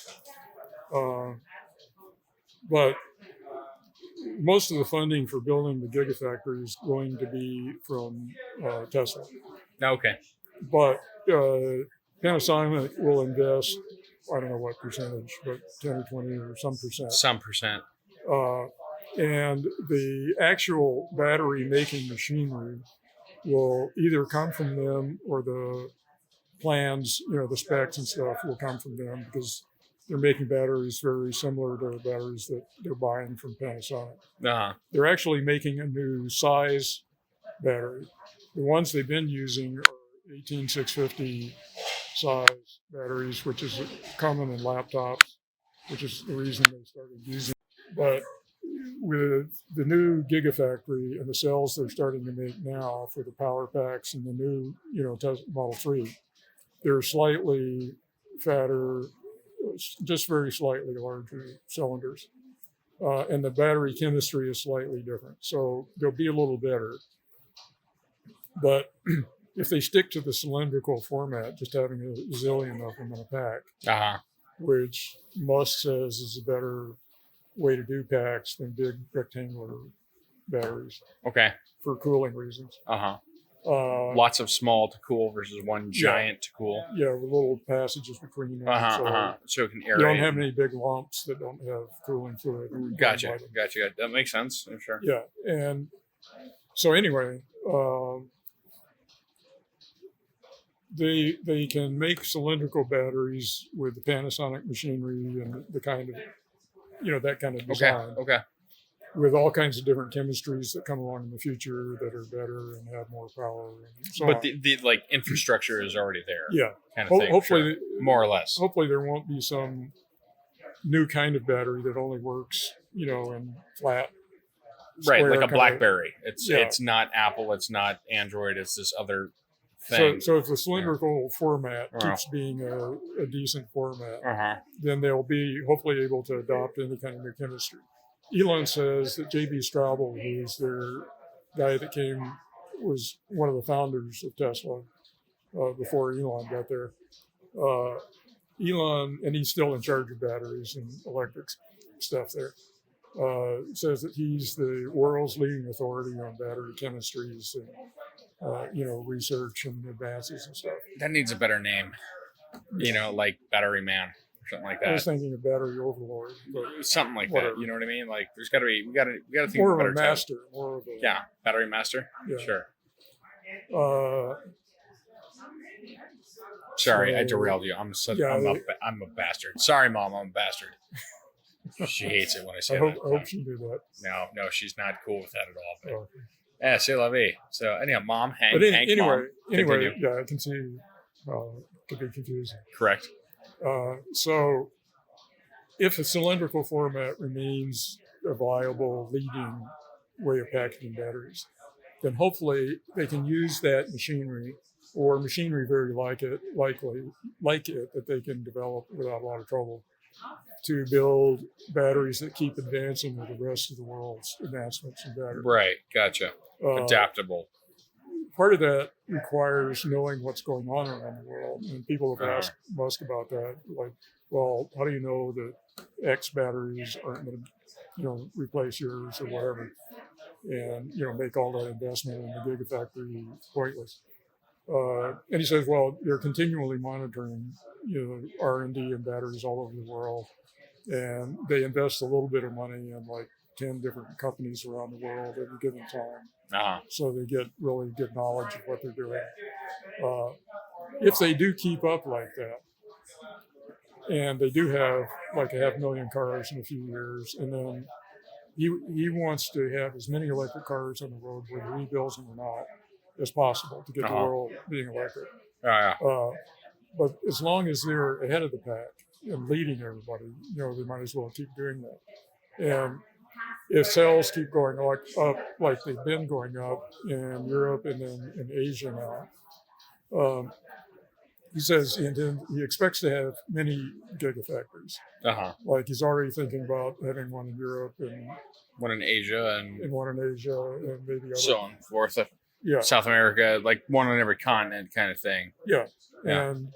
But most of the funding for building the Gigafactory is going to be from Tesla. Okay. But Panasonic will invest, I don't know what percentage, but 10 or 20 or some percent. Some percent. And the actual battery making machinery will either come from them or the plans, the specs and stuff will come from them because they're making batteries very similar to the batteries that they're buying from Panasonic. Uh-huh. They're actually making a new size battery. The ones they've been using are 18650 size batteries, which is common in laptops, which is the reason they started using it. But with the new Gigafactory and the cells they're starting to make now for the power packs and the new, Tesla Model 3, they're slightly fatter, just very slightly larger cylinders. And the battery chemistry is slightly different. So they'll be a little better. But if they stick to the cylindrical format, just having a zillion of them in a pack, which Musk says is a better way to do packs than big rectangular batteries. Okay. For cooling reasons. Lots of small to cool versus one giant to cool. Yeah, with little passages between them. So it can aerate. You don't have any big lumps that don't have cooling fluid. Gotcha. That makes sense. I'm sure. Yeah, and so anyway, they can make cylindrical batteries with the Panasonic machinery and the kind of, that kind of design. Okay. With all kinds of different chemistries that come along in the future that are better and have more power. And so but on. the like infrastructure is already there. Yeah. Kind of thing. Hopefully, more or less. Hopefully, there won't be some new kind of battery that only works, in flat. Right, like a BlackBerry. It's not Apple. It's not Android. It's this other thing. So if the cylindrical format keeps being a decent format, then they'll be hopefully able to adopt any kind of new chemistry. Elon says that J.B. Straubel, who's their guy that was one of the founders of Tesla before Elon got there. Elon, and he's still in charge of batteries and electric stuff there, says that he's the world's leading authority on battery chemistries and, research and advances and stuff. That needs a better name, like Battery Man. Something like that. I was thinking of battery overlord, something like that. You know what I mean? Like, there's got to be we got to think more of a of a better master, more of a battery master. Yeah. Sure. Sorry, I derailed you. I'm a bastard. Sorry, Mom, I'm a bastard. She hates it when I say that. I hope she did that. No, she's not cool with that at all. But c'est la vie. So anyhow, Mom, Hank, anyway, Mom, yeah, I can see it could be confusing. Correct. So if the cylindrical format remains a viable leading way of packaging batteries, then hopefully they can use that machinery or machinery very like it that they can develop without a lot of trouble to build batteries that keep advancing with the rest of the world's advancements in batteries. Right, gotcha. Adaptable. Part of that requires knowing what's going on around the world. And people have asked Musk about that. Like, well, how do you know that X batteries aren't going to, replace yours or whatever? And, make all that investment in the Gigafactory pointless. And he says, well, they're continually monitoring, R&D in batteries all over the world. And they invest a little bit of money in like 10 different companies around the world at a given time. So they get really good knowledge of what they're doing. If they do keep up like that, and they do have like 500,000 cars in a few years, and then he wants to have as many electric cars on the road, whether he builds them or not, as possible to get the world being electric. But as long as they're ahead of the pack and leading everybody, they might as well keep doing that. And if sales keep going up like they've been going up in Europe and then in Asia now, he says he expects to have many gigafactories. Like he's already thinking about having one in Europe and one in Asia and one in Asia and maybe other. So on and forth. South America, like one on every continent kind of thing. Yeah. And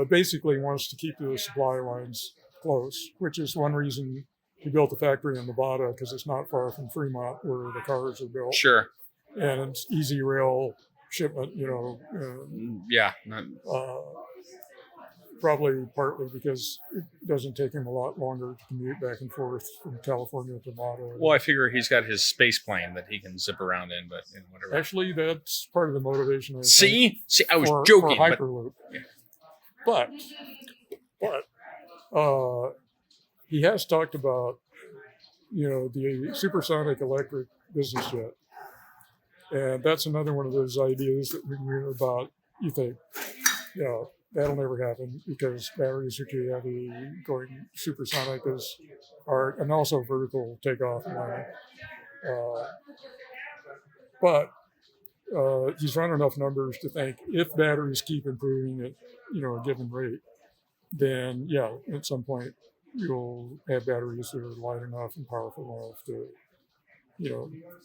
basically wants to keep the supply lines close, which is one reason he built the factory in Nevada, because it's not far from Fremont where the cars are built. Sure. And it's easy rail shipment, probably partly because it doesn't take him a lot longer to commute back and forth from California to Nevada. Well, I figure he's got his space plane that he can zip around in, but whatever. Actually, that's part of the motivation. See, I was joking. For Hyperloop. But He has talked about, the supersonic electric business jet. And that's another one of those ideas that we hear about. You think, yeah, that'll never happen because batteries are too heavy. Going supersonic is art, and also vertical takeoff and landing. But he's run enough numbers to think if batteries keep improving at a given rate, then yeah, at some point you'll have batteries that are light enough and powerful enough to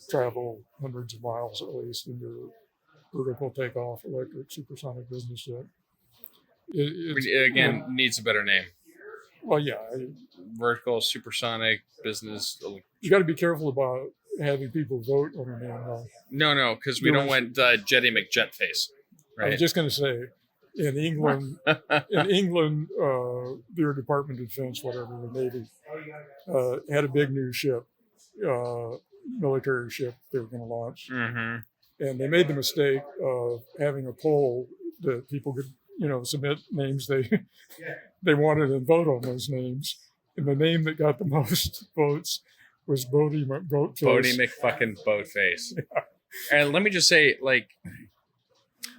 travel hundreds of miles at least in your vertical takeoff electric supersonic business jet. It needs a better name. Well, yeah. Vertical supersonic business. You got to be careful about having people vote on your name. No, because we don't want Jetty McJetface. Right. I was just going to say, in England, their Department of Defense, whatever, the Navy, had a big new ship, military ship they were going to launch. Mm-hmm. And they made the mistake of having a poll that people could, submit names they wanted and vote on those names. And the name that got the most votes was Boaty McBoatface. Boaty McFucking-Boatface. Yeah. And let me just say,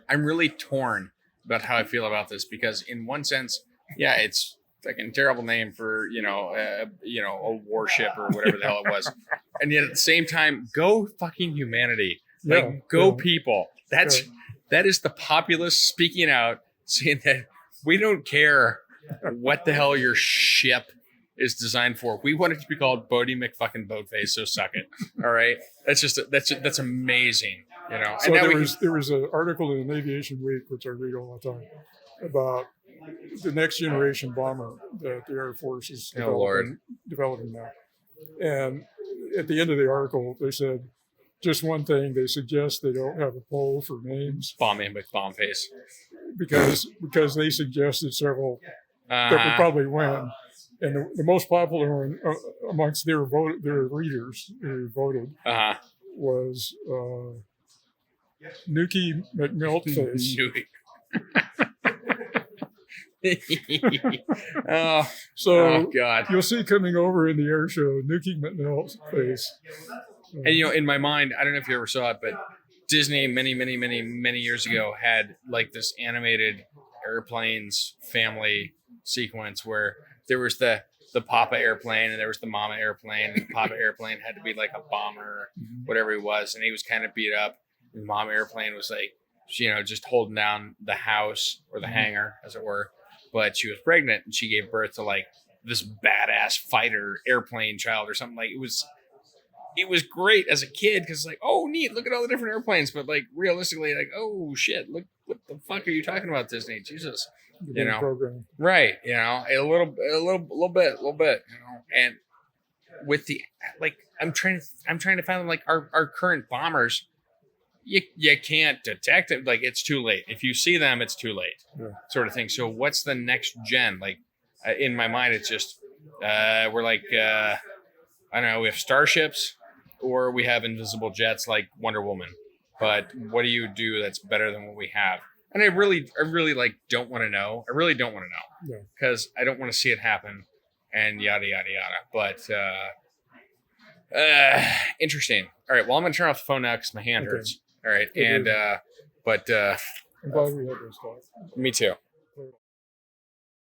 I'm really torn about how I feel about this because, in one sense, yeah, it's fucking terrible name for a warship or whatever the hell it was, and yet at the same time, go fucking humanity, people. That is the populace speaking out, saying that we don't care what the hell your ship is designed for. We want it to be called Boaty McFucking-Boatface, so suck it. All right, that's amazing. So there was an article in Aviation Week, which I read all the time, about the next generation bomber that the Air Force is developing now. And at the end of the article, they said just one thing. They suggest they don't have a poll for names. Bombing McBombface. Because they suggested several that would probably win. And the most popular one amongst their readers who voted was Nuki McMeltface. Oh God! You'll see coming over in the air show, Nuki McMeltface. And in my mind, I don't know if you ever saw it, but Disney many years ago had this animated airplanes family sequence where there was the Papa airplane and there was the Mama airplane, and the Papa airplane had to be like a bomber, whatever he was, and he was kind of beat up. The Mama airplane was just holding down the house or the hangar, as it were, but she was pregnant and she gave birth to this badass fighter airplane child or something. It was great as a kid because oh neat, look at all the different airplanes, but realistically oh shit, look, what the fuck are you talking about, Disney? Jesus. Program. Right, a little bit, and with the I'm trying to find our current bombers. You can't detect it. It's too late. If you see them, it's too late, sort of thing. So what's the next gen? In my mind, it's just we're I don't know. We have starships, or we have invisible jets like Wonder Woman. But what do you do that's better than what we have? And I really don't want to know. I really don't want to know because I don't want to see it happen and yada, yada, yada. But interesting. All right. Well, I'm going to turn off the phone now because my hand hurts. All right. And, I'm glad we had this talk. Me too.